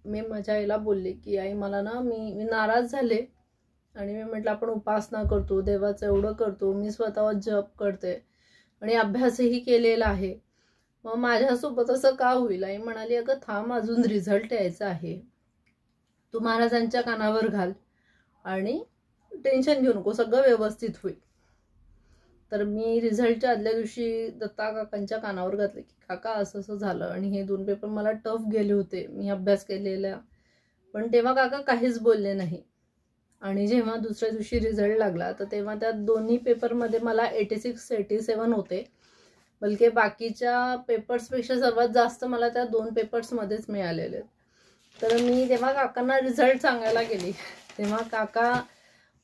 मी माझ्या आईला बोलले की आई मला ना मी नाराज झाले आणि मी म्हटलं आपण उपासना करतो, देवाचं एवढं करतो, मी स्वतःवर जप करते आणि अभ्यासही केलेला आहे, मग माझ्यासोबत असं का होईल. आई म्हणाली अगं थांब, अजून रिझल्ट यायचा आहे, तू महाराजांच्या कानावर घाल आणि टेन्शन घेऊ नको, सगळं व्यवस्थित होईल. तर मी रिझल्टच्या आदल्या दिवशी दत्ता काकांच्या कानावर घातले की काका असं असं झालं आणि हे 2 पेपर मला टफ गेले होते, मी अभ्यास केलेला. पण तेव्हा काका काहीच बोलले नाही. आणि जेव्हा दुसऱ्या दिवशी रिझल्ट लागला तर तेव्हा त्या दोन्ही पेपरमध्ये मला 86-87 होते. बलके बाकीच्या पेपर्सपेक्षा सर्वात जास्त मला त्या 2 पेपर्समध्येच मिळालेले. तर मी तेव्हा काकांना रिझल्ट सांगायला गेली तेव्हा काका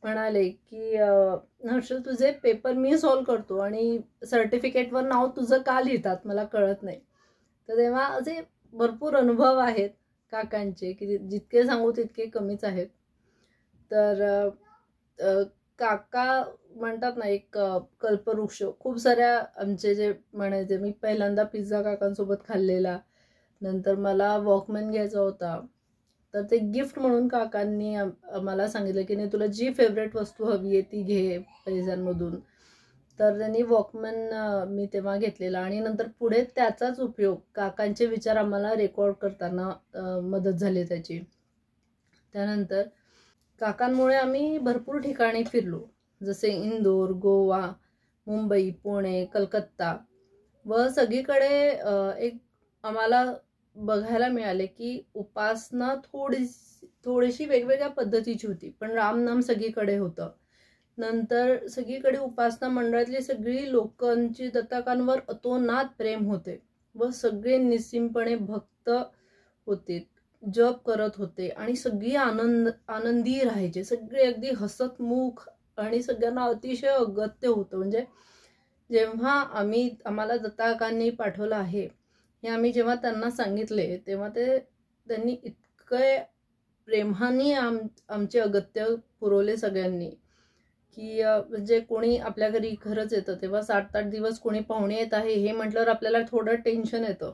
म्हणाले की हर्षल तुझे पेपर मी सॉल्व करतो आणि सर्टिफिकेटवर नाव तुझं का लिहितात मला कळत नाही. तर तेव्हा असे भरपूर अनुभव आहेत काकांचे की जितके सांगू तितके कमीच आहेत. तर काका म्हणतात ना एक कल्पवृक्ष. खूप साऱ्या आमचे जे म्हणायचे, मी पहिल्यांदा पिझ्झा काकांसोबत खाल्लेला, नंतर मला वॉकमॅन घ्यायचा होता, तर ते गिफ्ट म्हणून काकांनी मला सांगितलं की नाही तुला जी फेवरेट वस्तू हवी आहे ती घे पैशांमधून. तर त्यांनी वॉकमॅन मी तेव्हा घेतलेला आणि नंतर पुढे त्याचाच उपयोग काकांचे विचार आम्हाला रेकॉर्ड करताना मदत झाली त्याची. त्यानंतर काकांमुळे आम्ही भरपूर ठिकाणी फिरलो, जसे इंदोर, गोवा, मुंबई, पुणे, कलकत्ता व सगळीकडे एक आम्हाला बघायला मिळाले की उपासना थोडीशी वेगवेगळ्या पद्धतीची होती, पण रामनाम सगळीकडे होतं. नंतर सगळीकडे उपासना मंडळातली सगळी लोकांची दत्ताकांवर अतोनात प्रेम होते व सगळे निस्सीमपणे भक्त होते, जप करत होते आणि सगळी आनंदी राहायचे. सगळे अगदी हसतमुख आणि सगळ्यांना अतिशय अगत्य होतं. म्हणजे जेव्हा आम्हाला दत्ताकांनी पाठवलं आहे हे आम्ही जेव्हा त्यांना सांगितले तेव्हा त्यांनी इतके प्रेमाने आमचे अगत्य पुरवले सगळ्यांनी की म्हणजे कोणी आपल्या घरी खरंच येतं तेव्हा 7-8 दिवस कोणी पाहुणे येत आहे हे म्हटल्यावर आपल्याला थोडं टेन्शन येतं.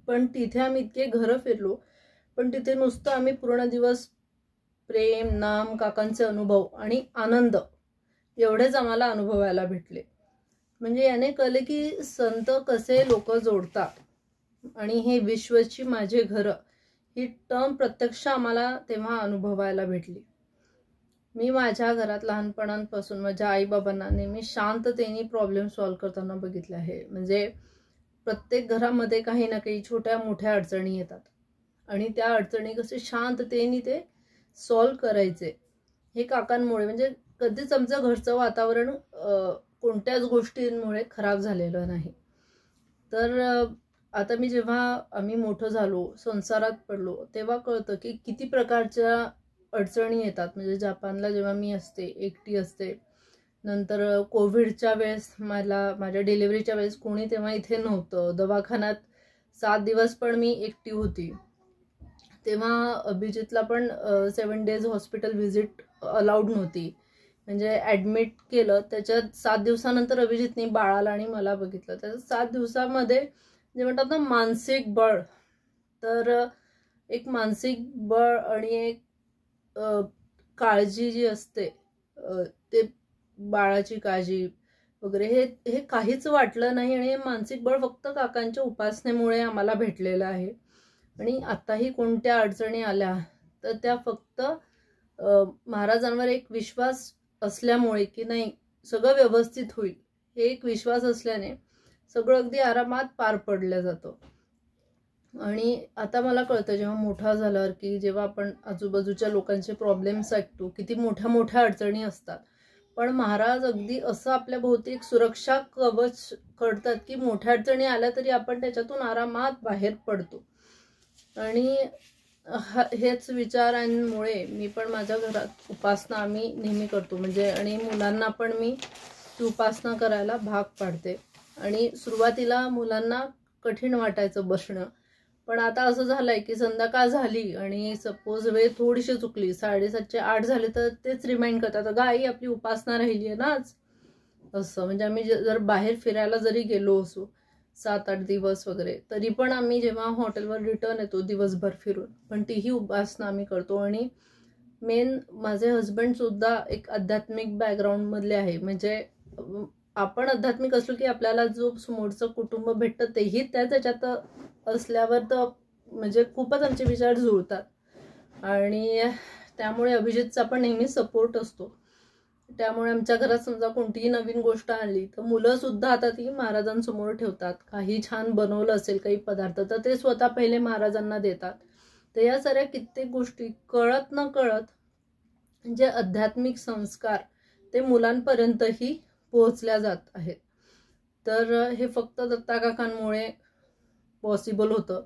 पण तिथे आम्ही इतके घरं फिरलो, पण तिथे नुसतं आम्ही पूर्ण दिवस प्रेम, नाम, काकांचे अनुभव आणि आनंद एवढेच आम्हाला अनुभवायला भेटले. म्हणजे याने कळले की संत कसे लोक जोडतात आणि हे विश्वची माझे घर ही टर्म प्रत्यक्ष आम्हाला तेव्हा अनुभवायला भेटली. मी माझ्या घरात लहानपणापासून माझ्या आईबाबांना नेहमी शांततेने प्रॉब्लेम सॉल्व्ह करताना बघितले आहे. म्हणजे प्रत्येक घरामध्ये काही ना काही छोट्या मोठ्या अडचणी येतात आणि त्या अडचणी कसे शांततेने ते सॉल्व्ह करायचे हे काकांमुळे. म्हणजे कधीच आमचं घरचं वातावरण कोणत्याच गोष्टींमुळे खराब झालेलं नाही. तर आता जेव्हा आम्ही मोठं झालो, संसारात पडलो, तेव्हा कळतं की किती प्रकारच्या अडचणी येतात. म्हणजे जपानला जेव्हा मी असते, एकटी असते, नंतर कोविडच्या वेळेस माझ्या डिलिव्हरीच्या वेळेस कोणी तेव्हा इथे नव्हतं, दवाखान्यात 7 दिवस पण मी एकटी होती. तेव्हा अभिजितला पण 7 डेज हॉस्पिटल व्हिजिट अलाउड नव्हती. म्हणजे ॲडमिट केलं, त्याच्यात 7 दिवसानंतर अभिजितने बाळाला आणि मला बघितलं. त्याच्या 7 दिवसामध्ये जे म्हणतात ना मानसिक बळ, तर एक मानसिक बळ आणि एक काळजी जी असते, ते बाळाची काळजी वगैरे हे काहीच वाटलं नाही. आणि मानसिक बळ फक्त काकांच्या उपासनेमुळे आम्हाला भेटलेलं आहे. आणि आताही कोणत्या अडचणी आल्या तर त्या फक्त महाराजांवर एक विश्वास असल्यामुळे की नाही सगळं व्यवस्थित होईल, हे एक विश्वास असल्याने सगळं अगदी आरामात पार पडलं जातं. आणि आता मला कळतं जेव्हा मोठा झाल्यावर की जेव्हा आपण आजूबाजूच्या लोकांचे प्रॉब्लेम्स ऐकतो, किती मोठ्या मोठ्या अडचणी असतात, पण महाराज अगदी असं आपल्या भोवती एक सुरक्षा कवच करतात की मोठ्या अडचणी आल्या तरी आपण त्याच्यातून आरामात बाहेर पडतो. आणि हेच विचारांमुळे मी पण माझ्या घरात उपासना आम्ही नेहमी करतो. म्हणजे आणि मुलांना पण मी ती उपासना करायला भाग पाडते. आणि सुरुवातीला मुलांना कठीण वाटायचं बसणं, पण आता असं झालंय की संध्याकाळ झाली आणि सपोज वेळ थोडीशी चुकली, 7:30चे 8 झाले, तर तेच रिमाइंड करतात, अगं आई आपली उपासना राहिली आहे ना आज, असं. म्हणजे आम्ही जर बाहेर फिरायला जरी गेलो असो 7-8 दिवस वगैरे, तरी पण आम्ही जेव्हा हॉटेलवर रिटर्न येतो दिवसभर फिरून, पण तीही उपासना आम्ही करतो. आणि मेन माझे हस्बंड सुद्धा एक आध्यात्मिक बॅकग्राऊंड मधले आहे. म्हणजे आपण आध्यात्मिक असलो की आपल्याला जो समोरचं कुटुंब भेटतं तेही त्याच्यात असल्यावर तर म्हणजे खूपच आमचे विचार जुळतात. आणि त्यामुळे अभिजितचा पण नेहमी सपोर्ट असतो. त्यामुळे आमच्या घरात समजा कोणतीही नवीन गोष्ट आली तर मुलं सुद्धा आता ती महाराजांसमोर ठेवतात. काही छान बनवलं असेल काही पदार्थ तर ते स्वतः पहिले महाराजांना देतात. तर या साऱ्या कित्येक गोष्टी कळत न कळत जे आध्यात्मिक संस्कार ते मुलांपर्यंतही पोहोचल्या जात आहेत. तर हे फक्त दत्ताकाकांमुळे पॉसिबल होतं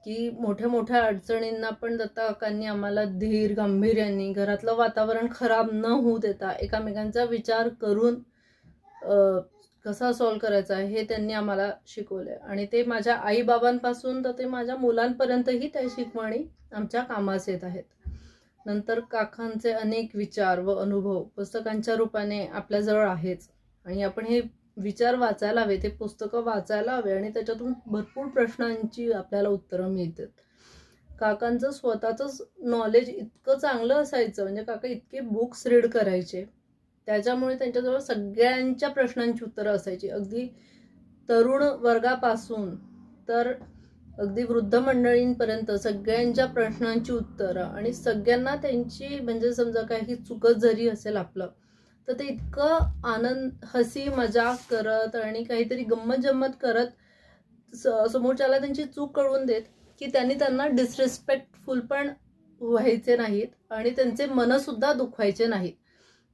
की मोठ्या मोठ्या अडचणींना पण दत्ताकाकांनी आम्हाला धीर गांभीर्याने, घरातलं वातावरण खराब न होऊ देता, एकामेकांचा विचार करून कसा सॉल्व्ह करायचा हे त्यांनी आम्हाला शिकवलं आहे. आणि ते माझ्या आईबाबांपासून तर ते माझ्या मुलांपर्यंतही त्या शिकवणी आमच्या कामास येत आहेत. नंतर काकांचे अनेक विचार व अनुभव पुस्तकांच्या रूपाने आपल्याजवळ आहेच. आणि आपण हे विचार वाचायला हवे, ते पुस्तकं वाचायला हवे आणि त्याच्यातून भरपूर प्रश्नांची आपल्याला उत्तरं मिळतात. काकांचं स्वतःच नॉलेज इतकं चांगलं असायचं, म्हणजे काका इतके बुक्स रीड करायचे, त्याच्यामुळे त्यांच्याजवळ सगळ्यांच्या प्रश्नांची उत्तरं असायची. अगदी तरुण वर्गापासून तर अगदी वृद्ध मंडळींपर्यंत सगळ्यांच्या प्रश्नांची उत्तरं, आणि सगळ्यांना त्यांची म्हणजे समजा काही चुकत जरी असेल आपलं तर ते इतकं आनंद हसी मजाक करत आणि काहीतरी गंमत जम्मत करत समोरच्याला त्यांची चूक कळवून देत की त्यांना डिसरिस्पेक्टफुल पण व्हायचे नाहीत आणि त्यांचे मनसुद्धा दुखवायचे नाहीत.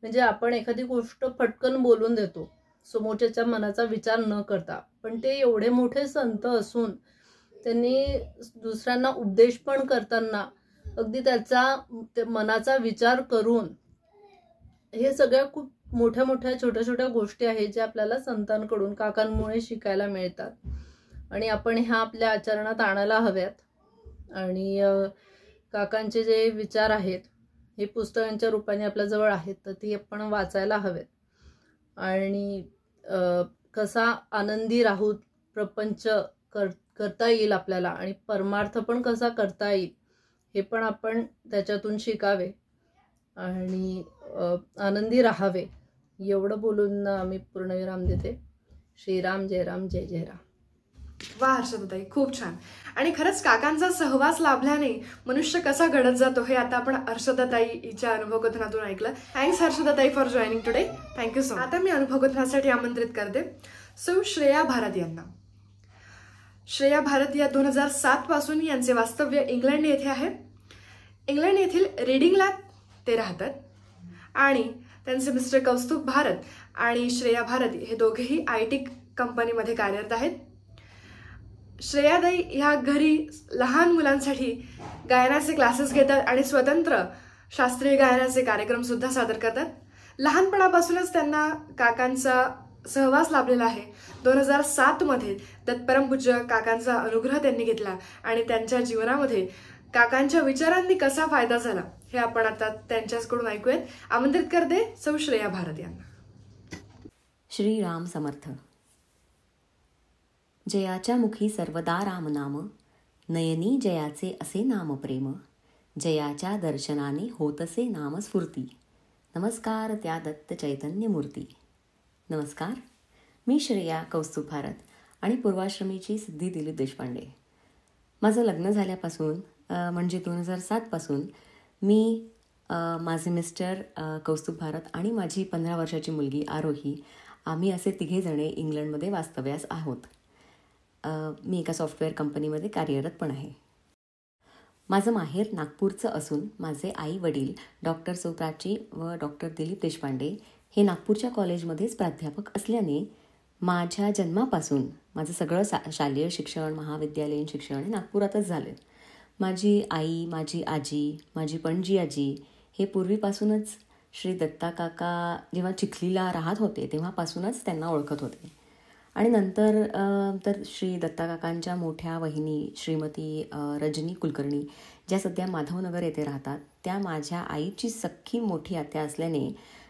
म्हणजे आपण एखादी गोष्ट फटकन बोलून देतो समोरच्याच्या मनाचा विचार न करता, पण ते एवढे मोठे संत असून त्यांनी दुसऱ्यांना उपदेश पण करताना अगदी त्याचा मनाचा विचार करून, हे सगळ्या खूप मोठ्या मोठ्या छोट्या छोट्या गोष्टी आहेत ज्या आपल्याला संतांकडून काकांमुळे शिकायला मिळतात आणि आपण ह्या आपल्या आचरणात आणायला हव्यात. आणि काकांचे जे विचार आहेत हे पुस्तकांच्या रूपाने आपल्याजवळ आहेत, तर ती आपण वाचायला हवेत. आणि कसा आनंदी राहून प्रपंच करता येईल आपल्याला आणि परमार्थ पण कसा करता येईल हे पण आपण त्याच्यातून शिकावे आणि आनंदी राहावे. एवढं बोलून मी पूर्णविराम देते. श्रीराम जय राम जय जय राम. वा हर्षदाताई, खूप छान. आणि खरंच काकांचा सहवास लाभल्याने मनुष्य कसा घडत जातो हे आता आपण हर्षदाताईच्या अनुभवकथनातून ऐकलं. थँक्स हर्षदाताई for joining today. Thank you so much. आता मी अनुभवकथनासाठी आमंत्रित करते सौ श्रेया भारत यांना. श्रेया भारत या 2007 पासून यांचे वास्तव्य इंग्लंड येथे आहे. इंग्लंड येथील रीडिंगला ते राहतात आणि त्यांचे मिस्टर कौस्तुभ भारत आणि श्रेया भारत हे दोघेही IT कंपनीमध्ये कार्यरत आहेत. श्रेयाताई ह्या घरी लहान मुलांसाठी गायनाचे क्लासेस घेतात आणि स्वतंत्र शास्त्रीय गायनाचे कार्यक्रम सुद्धा सादर करतात. लहानपणापासूनच त्यांना काकांचा सहवास लाभलेला आहे. 2007 मध्ये दत्तपरमपूज्य काकांचा अनुग्रह त्यांनी घेतला आणि त्यांच्या जीवनामध्ये काकांच्या विचारांनी कसा फायदा झाला हे आपण आता त्यांच्याकडून ऐकूयात. आमंत्रित करते सौ श्रेया भारत यांना. श्रीराम समर्थ. जयाच्या मुखी सर्वदा राम नाम, नयनी जयाचे असे नाम प्रेम, जयाच्या दर्शनाने होतसे नाम स्फूर्ती, नमस्कार त्या दत्त चैतन्य मूर्ती. नमस्कार, मी श्रेया कौस्तुभ भारत आणि पूर्वाश्रमीची सिद्धी दिलीप देशपांडे. माझं लग्न झाल्यापासून म्हणजे 2007 पासून मी माझे मिस्टर कौस्तुभ भारत आणि माझी 15 वर्षाची मुलगी आरोही, आम्ही असे तिघेजणे इंग्लंडमध्ये वास्तव्यास आहोत. मी एका सॉफ्टवेअर कंपनीमध्ये कार्यरत पण आहे. माझं माहेर नागपूरचं असून माझे आई वडील डॉक्टर सौप्राची व डॉक्टर दिलीप देशपांडे हे नागपूरच्या कॉलेजमध्येच प्राध्यापक असल्याने माझ्या जन्मापासून माझं सगळं शालेय शिक्षण, महाविद्यालयीन शिक्षण हे नागपुरातच झालं. माझी आई, माझी आजी, माझी पणजी आजी हे पूर्वीपासूनच श्री दत्ता काका जेव्हा चिखलीला राहत होते तेव्हापासूनच त्यांना ओळखत होते. आणि नंतर तर श्री दत्ता काकांच्या मोठ्या वहिनी श्रीमती रजनी कुलकर्णी, ज्या सध्या माधवनगर येथे राहतात, त्या माझ्या आईची सख्खी मोठी आत्या असल्याने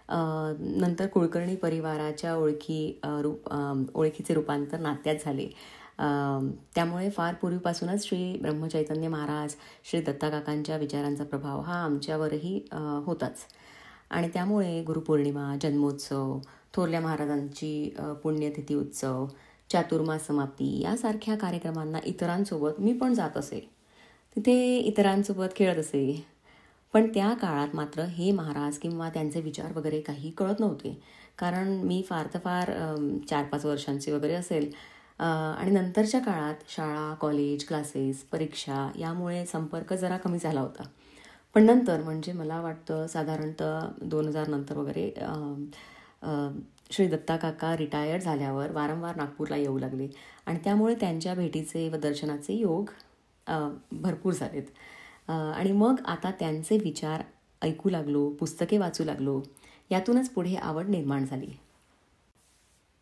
नंतर कुलकर्णी परिवाराच्या ओळखीचे रूपांतर नात्यात झाले. त्यामुळे फार पूर्वीपासूनच श्री ब्रह्मचैतन्य महाराज, श्री दत्ता काकांच्या विचारांचा प्रभाव हा आमच्यावरही होताच. आणि त्यामुळे गुरुपौर्णिमा, जन्मोत्सव, थोरल्या महाराजांची पुण्यतिथी उत्सव, चातुर्मास समाप्ती यासारख्या कार्यक्रमांना इतरांसोबत मी पण जात असे. तिथे इतरांसोबत खेळत असे. पण त्या काळात मात्र हे महाराज किंवा त्यांचे विचार वगैरे काही कळत नव्हते, कारण मी फार तर फार 4-5 वर्षांची वगैरे असेल. आणि नंतरच्या काळात शाळा, कॉलेज, क्लासेस, परीक्षा यामुळे संपर्क जरा कमी झाला होता. पण नंतर म्हणजे मला वाटतं साधारणतः 2000 नंतर वगैरे श्री दत्ता काका रिटायर्ड झाल्यावर वारंवार नागपूरला येऊ लागले आणि त्यामुळे त्यांच्या भेटीचे व दर्शनाचे योग भरपूर झालेत. आणि मग आता त्यांचे विचार ऐकू लागलो, पुस्तके वाचू लागलो, यातूनच पुढे आवड निर्माण झाली.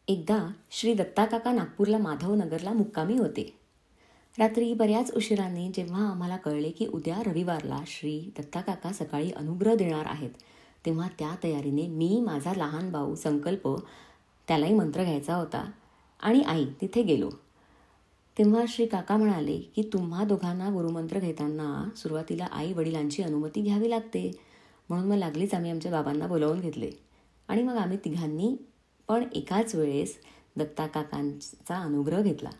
एकदा श्री दत्ताकाका नागपूरला माधवनगरला मुक्कामी होते. रात्री बऱ्याच उशिराने जेव्हा आम्हाला कळले की उद्या रविवारला श्री दत्ताकाका सकाळी अनुग्रह देणार आहेत, तेव्हा त्या तयारीने मी, माझा लहान भाऊ संकल्प, त्यालाही मंत्र घ्यायचा होता, आणि आई तिथे गेलो. तेव्हा श्री काका म्हणाले की तुम्हा दोघांना गुरुमंत्र घेताना सुरुवातीला आई वडिलांची अनुमती घ्यावी लागते. म्हणून मग लागलीच आम्ही आमच्या बाबांना बोलावून घेतले आणि मग आम्ही तिघांनी पण एकाच वेळेस दत्ताकाकांचा अनुग्रह घेतला.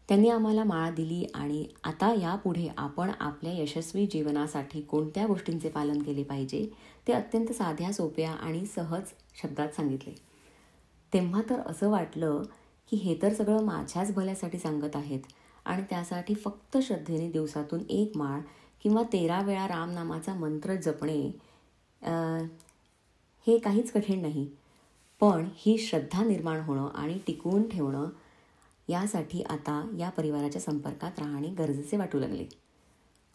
त्यांनी आम्हाला माळ दिली आणि आता यापुढे आपण आपल्या यशस्वी जीवनासाठी कोणत्या गोष्टींचे पालन केले पाहिजे ते अत्यंत साध्या, सोप्या आणि सहज शब्दात सांगितले. तेव्हा तर असं वाटलं की हे तर सगळं माझ्याच भल्यासाठी सांगत आहेत आणि त्यासाठी फक्त श्रद्धेने दिवसातून 1 माळ किंवा 13 वेळा रामनामाचा मंत्र जपणे हे काहीच कठीण नाही. पण ही श्रद्धा निर्माण होणं आणि टिकवून ठेवणं यासाठी आता या परिवाराच्या संपर्कात राहणे गरजेचे वाटू लागले.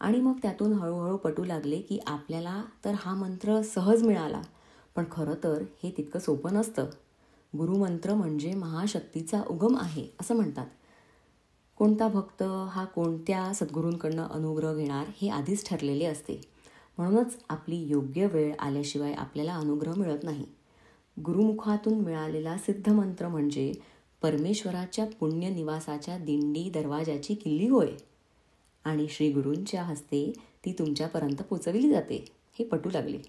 आणि मग त्यातून हळूहळू पटू लागले की आपल्याला तर हा मंत्र सहज मिळाला, पण खरं तर हे तितकं सोपं नसतं. गुरुमंत्र म्हणजे महाशक्तीचा उगम आहे असं म्हणतात. कोणता भक्त हा कोणत्या सद्गुरूंकडनं अनुग्रह घेणार हे आधीच ठरलेले असते. म्हणूनच आपली योग्य वेळ आल्याशिवाय आपल्याला अनुग्रह मिळत नाही. गुरुमुखातून मिळालेला सिद्ध मंत्र म्हणजे परमेश्वराच्या पुण्यनिवासाच्या दिंडी दरवाजाची किल्ली होय आणि श्री गुरूंच्या हस्ते ती तुमच्यापर्यंत पोचविली जाते हे पटू लागले.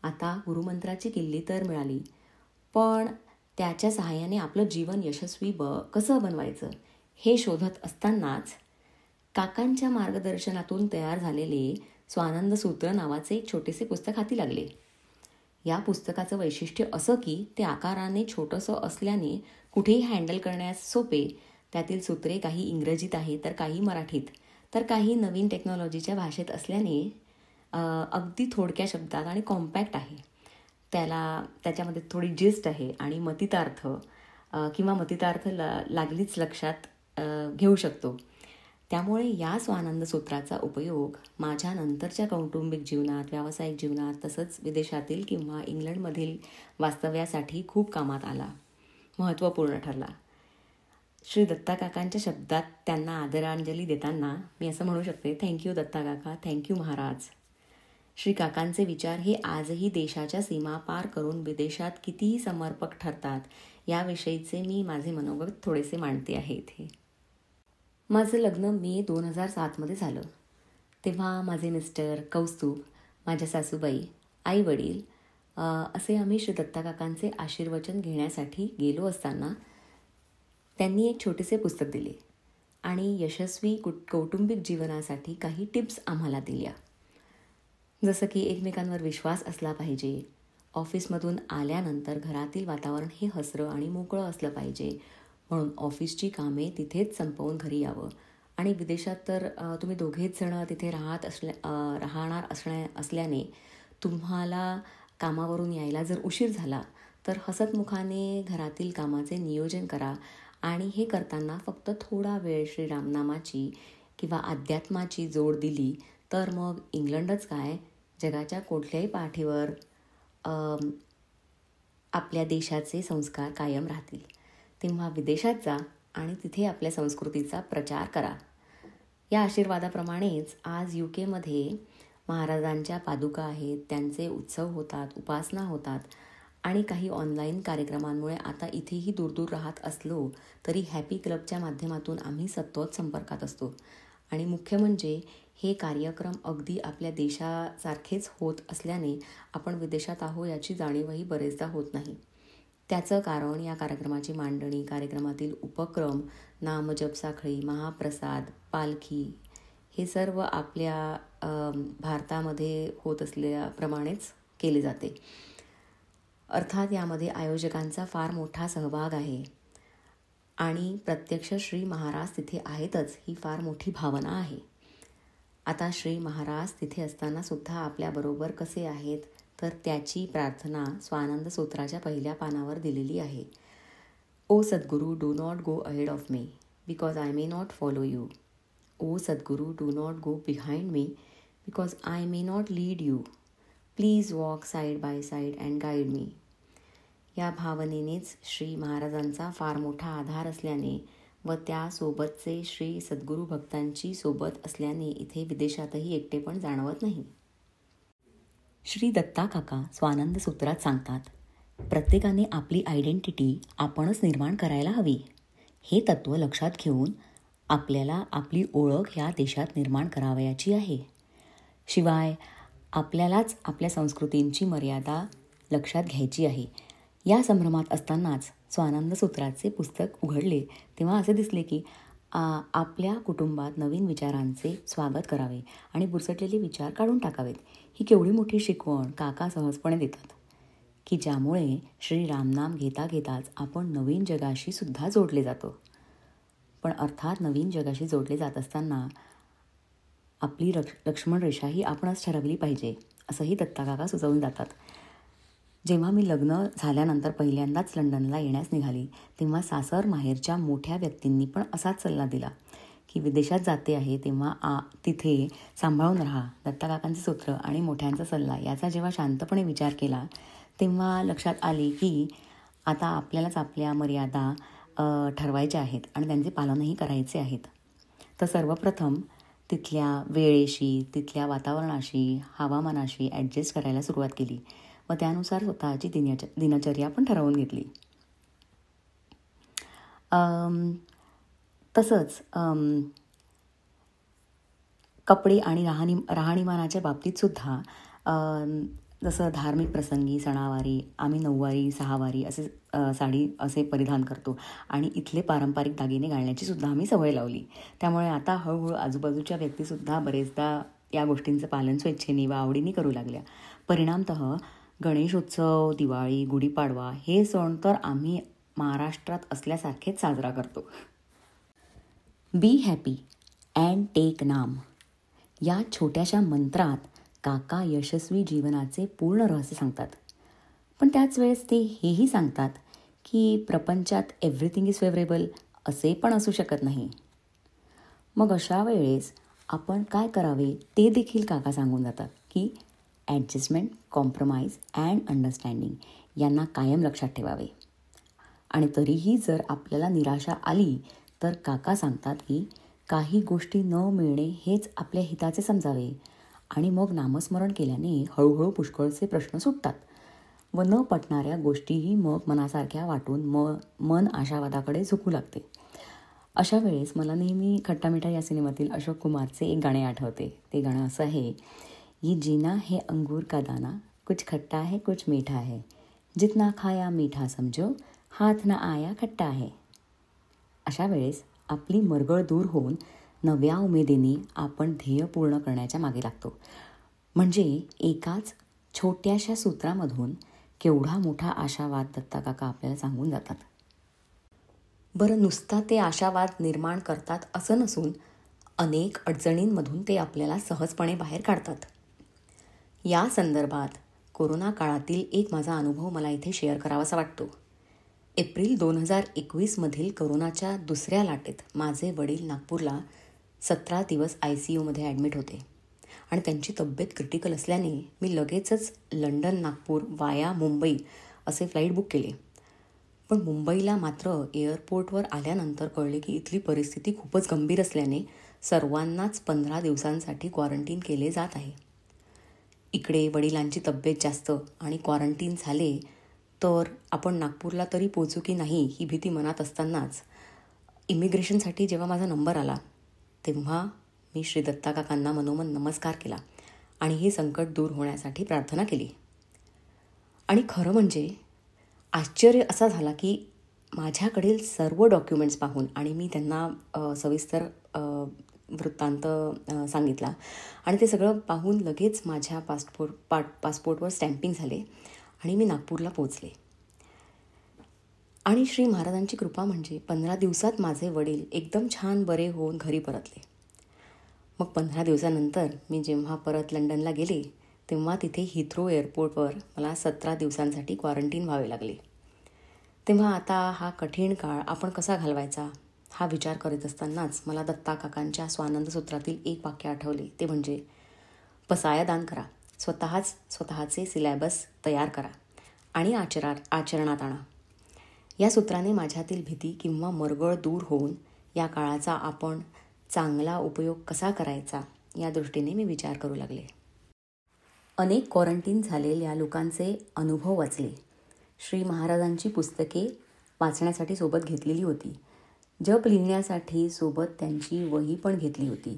आता गुरुमंत्राची किल्ली तर मिळाली, पण त्याच्या सहाय्याने आपलं जीवन यशस्वी कसं बनवायचं हे शोधत असतानाच काकांच्या मार्गदर्शनातून तयार झालेले स्वानंद सूत्र नावाचे एक छोटेसे पुस्तक हाती लागले. या पुस्तकाचं वैशिष्ट्य असं की ते आकाराने छोटंसं असल्याने कुठेही हँडल करण्यास सोपे. त्यातील सूत्रे काही इंग्रजीत आहे तर काही मराठीत तर काही नवीन टेक्नॉलॉजीच्या भाषेत असल्याने अगदी थोडक्या शब्दात आणि कॉम्पॅक्ट आहे. त्याच्यामध्ये थोडी जिस्ट आहे आणि मतितार्थ किंवा मतितार्थ लागलीच लक्षात घेऊ शकतो. त्यामुळे या स्वानंद सूत्राचा उपयोग माझ्या नंतरच्या कौटुंबिक जीवनात, व्यावसायिक जीवनात, तसंच विदेशातील किंवा इंग्लंडमधील वास्तव्यासाठी खूप कामात आला, महत्त्वपूर्ण ठरला. श्री दत्ताकाकांच्या शब्दात त्यांना आदरांजली देताना मी असं म्हणू शकते, थँक्यू दत्ताकाका, थँक्यू महाराज. श्री काकांचे विचार हे आजही देशाच्या सीमा पार करून विदेशात कितीही समर्पक ठरतात याविषयीचे मी माझे मनोगत थोडेसे मांडते आहे इथे. माझं लग्न मे 2007 झालं. तेव्हा माझे मिस्टर, कौस्तुभ, माझ्या सासूबाई, आई वडील असे आम्ही श्री दत्ताकाकांचे आशीर्वचन घेण्यासाठी गेलो असताना त्यांनी एक छोटेसे पुस्तक दिले आणि यशस्वी कौटुंबिक जीवनासाठी काही टिप्स आम्हाला दिल्या. जसं की एकमेकांवर विश्वास असला पाहिजे, ऑफिसमधून आल्यानंतर घरातील वातावरण हे हसरं आणि मोकळं असलं पाहिजे, म्हणून ऑफिसची कामे तिथेच संपवून घरी यावं आणि विदेशात तर तुम्ही दोघेच जण तिथे राहणार असल्याने तुम्हाला कामावरून यायला जर उशीर झाला तर हसतमुखाने घरातील कामाचे नियोजन करा आणि हे करताना फक्त थोडा वेळ श्रीरामनामाची किंवा अध्यात्माची जोड दिली तर मग इंग्लंडच काय, जगाच्या कुठल्याही पाठीवर आपल्या देशाचे संस्कार कायम राहतील. तेव्हा विदेशात जा आणि तिथे आपल्या संस्कृतीचा प्रचार करा. या आशीर्वादाप्रमाणेच आज UK महाराजांच्या पादुका आहेत, त्यांचे उत्सव होतात, उपासना होतात आणि काही ऑनलाईन कार्यक्रमांमुळे आता इथेही दूर राहत असलो तरी हॅपी क्लबच्या माध्यमातून आम्ही सतत संपर्कात असतो. आणि मुख्य म्हणजे हे कार्यक्रम अगदी आपल्या देशासारखेच होत असल्याने आपण विदेशात आहो याची जाणीवही बरेचदा होत नाही. त्याचं कारण या कार्यक्रमाची मांडणी, कार्यक्रमातील उपक्रम, नामजप साखळी, महाप्रसाद, पालखी हे सर्व आपल्या भारतामध्ये होत असल्याप्रमाणेच केले जाते. अर्थात यामध्ये आयोजकांचा फार मोठा सहभाग आहे आणि प्रत्यक्ष श्री महाराज तिथे आहेतच ही फार मोठी भावना आहे. आता श्री महाराज तिथे असताना सुद्धा आपल्याबरोबर कसे आहेत तर त्याची प्रार्थना स्वानंद सूत्राच्या पहिल्या पानावर दिलेली आहे. O Sadguru, do not go ahead of me because I may not follow you. O Sadguru, do not go behind me because I may not lead you. Please walk side by side and guide me. या भावनेनेच श्री महाराजांचा फार मोठा आधार असल्याने व त्यासोबतचे श्री सद्गुरू भक्तांची सोबत असल्याने इथे विदेशातही एकटेपण जाणवत नाही. श्री दत्ता काका स्वानंद सूत्रात सांगतात, प्रत्येकाने आपली आयडेंटिटी आपणच निर्माण करायला हवी. हे तत्त्व लक्षात घेऊन आपल्याला आपली ओळख ह्या देशात निर्माण करावयाची आहे. शिवाय आपल्यालाच आपल्या संस्कृतींची मर्यादा लक्षात घ्यायची आहे. या संभ्रमात असतानाच स्वानंद सूत्राचे पुस्तक उघडले तेव्हा असे दिसले की आपल्या कुटुंबात नवीन विचारांचे स्वागत करावे आणि बुरसटलेले विचार काढून टाकावेत. ही केवढी मोठी शिकवण काका सहजपणे देतात की ज्यामुळे श्री रामनाम घेता घेताच आपण नवीन जगाशी सुद्धा जोडले जातो. पण अर्थात नवीन जगाशी जोडले जात असताना आपली लक्ष्मण रेषा ही आपणच ठरवली पाहिजे असंही दत्ता काका सुचवून जातात. जेव्हा मी लग्न झाल्यानंतर पहिल्यांदाच लंडनला येण्यास निघाली तेव्हा सासर माहेरच्या मोठ्या व्यक्तींनी पण असाच सल्ला दिला की विदेशात जाते आहे तेव्हा तिथे सांभाळून राहा. दत्ता काकांचे सूत्र आणि मोठ्यांचा सल्ला याचा जेव्हा शांतपणे विचार केला तेव्हा लक्षात आले की आता आपल्यालाच आपल्या मर्यादा ठरवायच्या आहेत आणि त्यांचे पालनही करायचे आहेत. तर सर्वप्रथम तिथल्या वेळेशी, तिथल्या वातावरणाशी, हवामानाशी ॲडजस्ट करायला सुरुवात केली व त्यानुसार स्वतःची दिनचर्या पण ठरवून घेतली. तसंच कपडे आणि राहणीमानाच्या बाबतीतसुद्धा जसं धार्मिक प्रसंगी, सणावारी आम्ही 9 वारी 6 वारी असे साडी असे परिधान करतो आणि इथले पारंपरिक दागिने घालण्याची सुद्धा आम्ही सवय लावली. त्यामुळे आता हळूहळू आजूबाजूच्या व्यक्तीसुद्धा बरेचदा या गोष्टींचं पालन स्वेच्छेने व आवडीने करू लागल्या. परिणामतः गणेशोत्सव, दिवाळी, गुढीपाडवा हे सण तर आम्ही महाराष्ट्रात असल्यासारखेच साजरा करतो. बी हॅपी अँड टेक नाम या छोट्याशा मंत्रात काका यशस्वी जीवनाचे पूर्ण रहस्य सांगतात. पण त्याच वेळेस ते हेही सांगतात की प्रपंचात एव्हरीथिंग इज फेवरेबल असे पण असू शकत नाही. मग अशा वेळेस आपण काय करावे ते देखील काका सांगून जातात की ॲडजस्टमेंट, कॉम्प्रोमाइज अँड अंडरस्टँडिंग यांना कायम लक्षात ठेवावे. आणि तरीही जर आपल्याला निराशा आली तर काका सांगतात की काही गोष्टी न मिळणे हेच आपल्या हिताचे समजावे आणि मग नामस्मरण केल्याने हळूहळू पुष्कळचे प्रश्न सुटतात व न पटणाऱ्या गोष्टीही मग मनासारख्या वाटून मन आशावादाकडे झुकू लागते. अशा वेळेस मला नेहमी खट्टा मिठा या सिनेमातील अशोक कुमारचे एक गाणे आठवते. ते गाणं असं आहे, ये जीना है अंगूर का दाना, कुछ खट्टा है कुछ मीठा है, जितना खाया मीठा समजो, हाथ ना आया खट्टा है. अशा वेळेस आपली मरगळ दूर होऊन नव्या उमेदीने आपण ध्येय पूर्ण करण्याच्या मागे लागतो. म्हणजे एकाच छोट्याशा सूत्रामधून केवढा मोठा आशावाद दत्ता काका आपल्याला सांगून जातात. बरं, नुसता ते आशावाद निर्माण करतात असं नसून अनेक अडचणींमधून ते आपल्याला सहजपणे बाहेर काढतात. या संदर्भात कोरोना काळातील एक माझा अनुभव मला इथे शेअर करावासा वाटतो. एप्रिल 2021मधील कोरोनाच्या दुसऱ्या लाटेत माझे वडील नागपूरला 17 दिवस ICUमध्ये ॲडमिट होते आणि त्यांची तब्येत क्रिटिकल असल्याने मी लगेचच लंडन नागपूर वाया मुंबई असे फ्लाईट बुक केले. पण मुंबईला मात्र एअरपोर्टवर आल्यानंतर कळले की इथली परिस्थिती खूपच गंभीर असल्याने सर्वांनाच 15 दिवसांसाठी क्वारंटीन केले जात आहे. इकडे वडिलांची तब्येत जास्त आणि क्वारंटीन झाले तर आपण नागपूरला तरी पोचू की नाही ही भीती मनात असतानाच इमिग्रेशनसाठी जेव्हा माझा नंबर आला तेव्हा मी श्री दत्ता काकांना मनोमन नमस्कार केला आणि हे संकट दूर होण्यासाठी प्रार्थना केली. आणि खरं म्हणजे आश्चर्य असा झाला की माझ्याकडील सर्व डॉक्युमेंट्स पाहून आणि मी त्यांना सविस्तर वृत्तांत सांगितला आणि ते सगळं पाहून लगेच माझ्या पासपोर्टवर स्टॅम्पिंग झाले आणि मी नागपूरला पोचले. आणि श्री महाराजांची कृपा म्हणजे 15 दिवसात माझे वडील एकदम छान बरे होऊन घरी परतले. मग 15 दिवसानंतर मी जेव्हा परत लंडनला गेले तेव्हा तिथे हिथ्रो एअरपोर्टवर मला 17 दिवसांसाठी क्वारंटीन व्हावे लागले. तेव्हा आता हा कठीण काळ आपण कसा घालवायचा हा विचार करीत असतानाच मला दत्ता काकांच्या स्वानंद सूत्रातील एक वाक्य आठवले. ते म्हणजे पसाया दान करा, स्वतःचे सिलॅबस तयार करा आणि आचरणात आणा. या सूत्राने माझ्यातील भीती किंवा मरगळ दूर होऊन या काळाचा आपण चांगला उपयोग कसा करायचा या दृष्टीने मी विचार करू लागले. अनेक क्वारंटीन झालेल्या लोकांचे अनुभव वाचले. श्री महाराजांची पुस्तके वाचण्यासाठी सोबत घेतलेली होती. जप लिहिण्यासाठी सोबत त्यांची वही पण घेतली होती.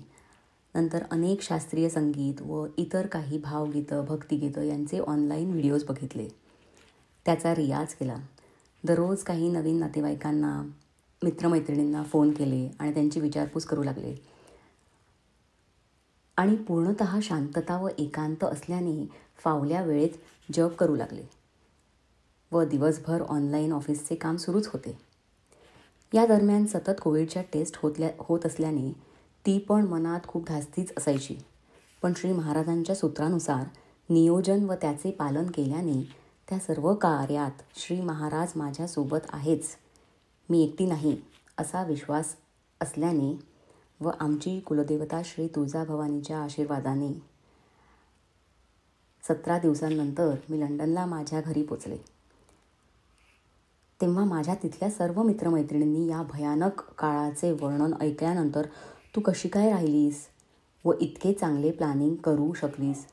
नंतर अनेक शास्त्रीय संगीत व इतर काही भावगीतं, भक्तिगीतं यांचे ऑनलाईन व्हिडिओज बघितले. त्याचा रियाज केला. दररोज काही नवीन नातेवाईकांना, मित्रमैत्रिणींना फोन केले आणि त्यांची विचारपूस करू लागले. आणि पूर्णतः शांतता व एकांत असल्याने फावल्या वेळेत जप करू लागले व दिवसभर ऑनलाईन ऑफिसचे काम सुरूच होते. या दरम्यान सतत कोविडच्या टेस्ट होत असल्याने ती पण मनात खूप धास्तीच असायची. पण श्री महाराजांच्या सूत्रानुसार नियोजन व त्याचे पालन केल्याने त्या सर्व कार्यात श्री महाराज माझ्यासोबत आहेच, मी एकटी नाही असा विश्वास असल्याने व आमची कुलदेवता श्री तुळजाभवानीच्या आशीर्वादाने 17 दिवसांनंतर मी लंडनला माझ्या घरी पोचले. तेव्हा माझ्या तिथल्या सर्व मित्रमैत्रिणींनी या भयानक काळाचे वर्णन ऐकल्यानंतर तू कशी काय राहिलीस व इतके चांगले प्लॅनिंग करू शकलीस,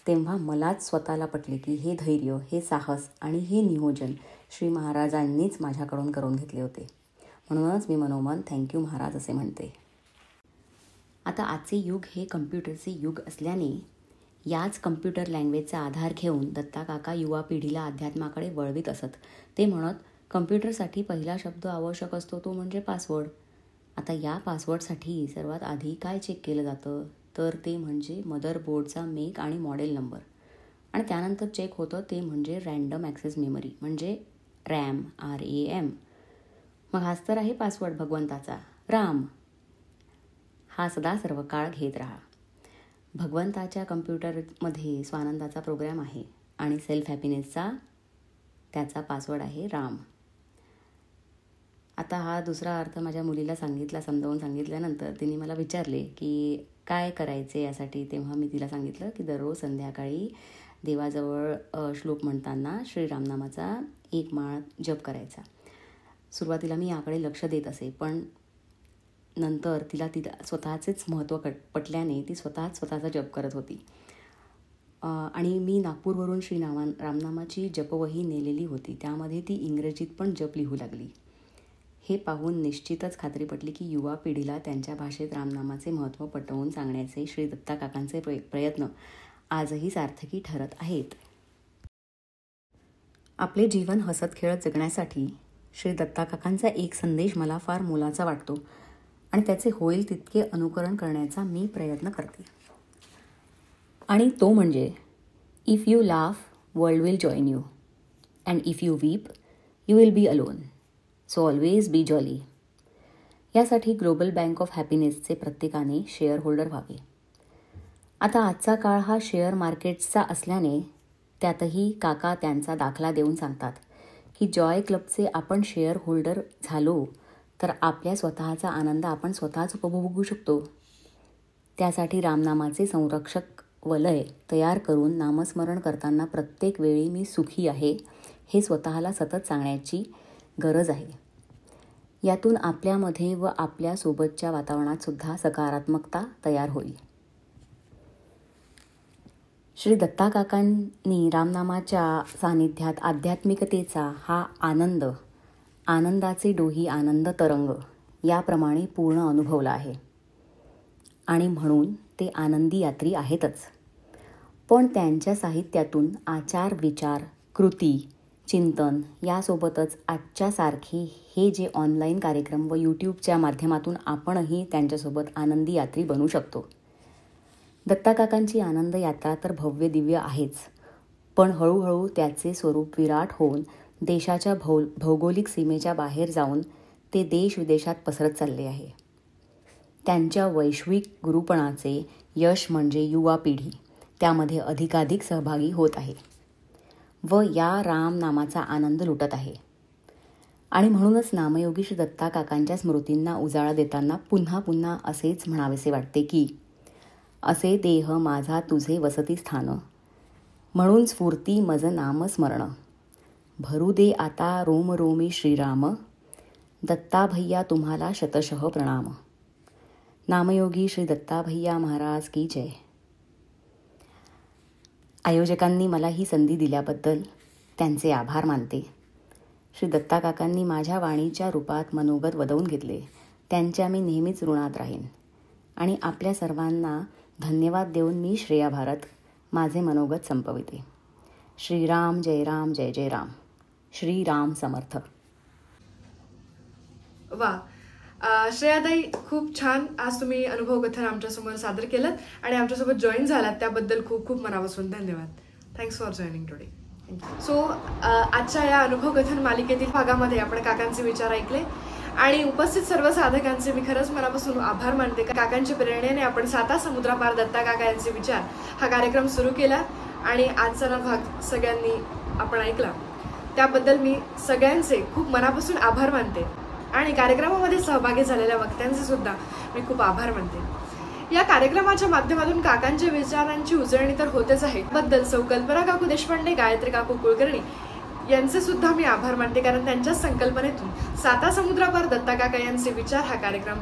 तेव्हा मलाच स्वतःला पटले की हे धैर्य, हे साहस आणि हे नियोजन श्री महाराजांनीच माझ्याकडून करून घेतले होते. म्हणूनच मी मनोमन थँक्यू महाराज असे म्हणते. आता आजचे युग हे कम्प्युटरचे युग असल्याने याच कम्प्युटर लँग्वेजचा आधार घेऊन दत्ता काका युवा पिढीला अध्यात्माकडे वळवीत असत. ते म्हणत, कम्प्युटरसाठी पहिला शब्द आवश्यक असतो तो म्हणजे पासवर्ड. आता या पासवर्डसाठी सर्वात आधी काय चेक केलं जातं तर ते म्हणजे मदरबोर्डचा मेक आणि मॉडेल नंबर. आणि त्यानंतर चेक होतं ते म्हणजे रँडम ॲक्सेस मेमरी म्हणजे RAM, RAM. मग हाच तर आहे पासवर्ड भगवंताचा, राम. हा सदा सर्व काळ घेत राहा. भगवंताच्या कम्प्युटरमध्ये स्वानंदाचा प्रोग्राम आहे आणि सेल्फ हॅपीनेसचा त्याचा पासवर्ड आहे राम. आता हा दुसरा अर्थ माझ्या मुलीला समजावून सांगितल्यानंतर तिने मला विचारले की काय करायचे यासाठी. तेव्हा मी तिला सांगितलं की दररोज संध्याकाळी देवाजवळ श्लोक म्हणताना श्रीरामनामाचा 1 माळ जप करायचा. सुरुवातीला मी याकडे लक्ष देत असे, पण नंतर तिला स्वतःचेच महत्त्व पटल्याने ती स्वतःचा जप करत होती. आणि मी नागपूरवरून रामनामाची जपवही नेलेली होती. त्यामध्ये ती इंग्रजीत पण जप लिहू लागली. हे पाहून निश्चितच खात्री पटली की युवा पिढीला त्यांच्या भाषेत रामनामाचे महत्त्व पटवून सांगण्याचे श्री दत्ता काकांचे प्रयत्न आजही सार्थकी ठरत आहेत. आपले जीवन हसत खेळत जगण्यासाठी श्री दत्ता काकांचा एक संदेश मला फार मोलाचा वाटतो आणि त्याचे होईल तितके अनुकरण करण्याचा मी प्रयत्न करते. आणि तो म्हणजे if you laugh world will join you and if you weep you will be alone, so always be jolly. यासाठी ग्लोबल बँक ऑफ हॅपीनेसचे प्रत्येकाने शेअर होल्डर व्हावे. आता आजचा काळ हा शेअर मार्केट्सचा असल्याने त्यातही काका त्यांचा दाखला देऊन सांगतात की जॉय क्लबचे आपण शेअर होल्डर झालो तर आपल्या स्वतःचा आनंद आपण स्वतःच उपभोगू शकतो. त्यासाठी रामनामाचे संरक्षक वलय तयार करून नामस्मरण करताना प्रत्येक वेळी मी सुखी आहे हे स्वतःला सतत सांगण्याची गरज आहे. यातून आपल्यामध्ये व आपल्यासोबतच्या वातावरणात सुद्धा सकारात्मकता तयार होईल. श्री दत्ता काकांनी रामनामाच्या सानिध्यात आध्यात्मिकतेचा हा आनंदाचे डोही आनंद तरंग याप्रमाणे पूर्ण अनुभवला आहे आणि म्हणून ते आनंदी यात्री आहेतच. पण त्यांच्या साहित्यातून आचार, विचार, कृती, चिंतन यासोबतच आजच्यासारखे हे जे ऑनलाईन कार्यक्रम व यूट्यूबच्या माध्यमातून आपणही त्यांच्यासोबत आनंदी यात्री बनू शकतो. दत्ता काकांची आनंद यात्रा तर भव्य दिव्य आहेच, पण हळूहळू त्याचे स्वरूप विराट होऊन देशाच्या भौगोलिक सीमेच्या बाहेर जाऊन ते देशविदेशात पसरत चालले आहे. त्यांच्या वैश्विक गुरुपणाचे यश म्हणजे युवा पिढी त्यामध्ये अधिकाधिक सहभागी होत आहे व या राम नामाचा आनंद लुटत आहे. आणि म्हणूनच नामयोगी श्री दत्ता काकांच्या स्मृतींना उजाळा देताना पुन्हा पुन्हा असेच म्हणावेसे वाटते की असे देह माझा तुझे वसती स्थान, म्हणून स्फूर्ती मज नाम स्मरण, भरू दे आता रोम रोमी श्रीराम, दत्ता भैया तुम्हाला शतशः प्रणाम. नामयोगी श्री दत्ता भैया महाराज की जय. आयोजकांनी मला ही संधी दिल्याबद्दल त्यांचे आभार मानते. श्री दत्ता काकांनी माझ्या वाणीच्या रूपात मनोगत वदवून घेतले. त्यांच्या मी नेहमीच ऋणात राहीन. आणि आपल्या सर्वांना धन्यवाद देऊन मी श्रेया भारत माझे मनोगत संपविते. श्रीराम जय राम जय जय राम. श्रीराम समर्थ. वा, श्रेयाताई, खूप छान आज तुम्ही अनुभव कथन आमच्यासमोर सादर केलं आणि आमच्यासोबत जॉईन झालात त्याबद्दल खूप खूप मनापासून धन्यवाद. Thanks for joining today. So आजच्या या अनुभव कथन मालिकेतील भागामध्ये आपण काकांचे विचार ऐकले आणि उपस्थित सर्व साधकांचे मी खरंच मनापासून आभार मानते. काकांच्या प्रेरणेने आपण साता समुद्रापार दत्ता काका यांचे विचार हा कार्यक्रम सुरू केला आणि आजचा भाग सगळ्यांनी आपण ऐकला. त्याबद्दल मी सगळ्यांचे खूप मनापासून आभार मानते आणि कार्यक्रमामध्ये सहभागी झालेल्या वक्त्यांचे सुद्धा मी खूप आभार मानते. या कार्यक्रमाच्या माध्यमातून काकांच्या विचारांची उजळणी तर होतेच आहे. बद्दल सौ कल्पना काकू देशपांडे, गायत्री काकू कुलकर्णी यांचे सुद्धा मी आभार मानते, कारण त्यांच्या संकल्पनेतून साता समुद्रापार दत्ता काका यांचे विचार हा कार्यक्रम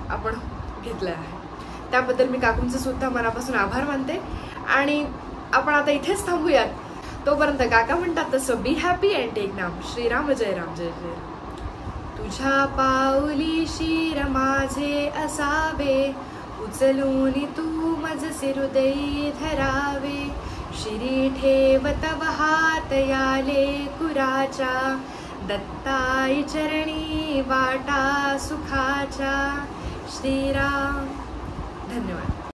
आपण घेतला आहे. त्याबद्दल मी काकूंचे सुद्धा मनापासून आभार मानते आणि आपण आता इथेच थांबूयात. तोपर्यंत काका म्हणतात तसं बी हॅपी अँड टेक नाम. श्रीराम जय राम जय जय. तुझ्या पाऊली शिर माझे असावे, उचलून तू मजसे हृदयी धरावे. शिरी ठेवत हात याले कुराच्या, दत्ताई चरणी वाटा सुखाच्या. श्रीराम. धन्यवाद.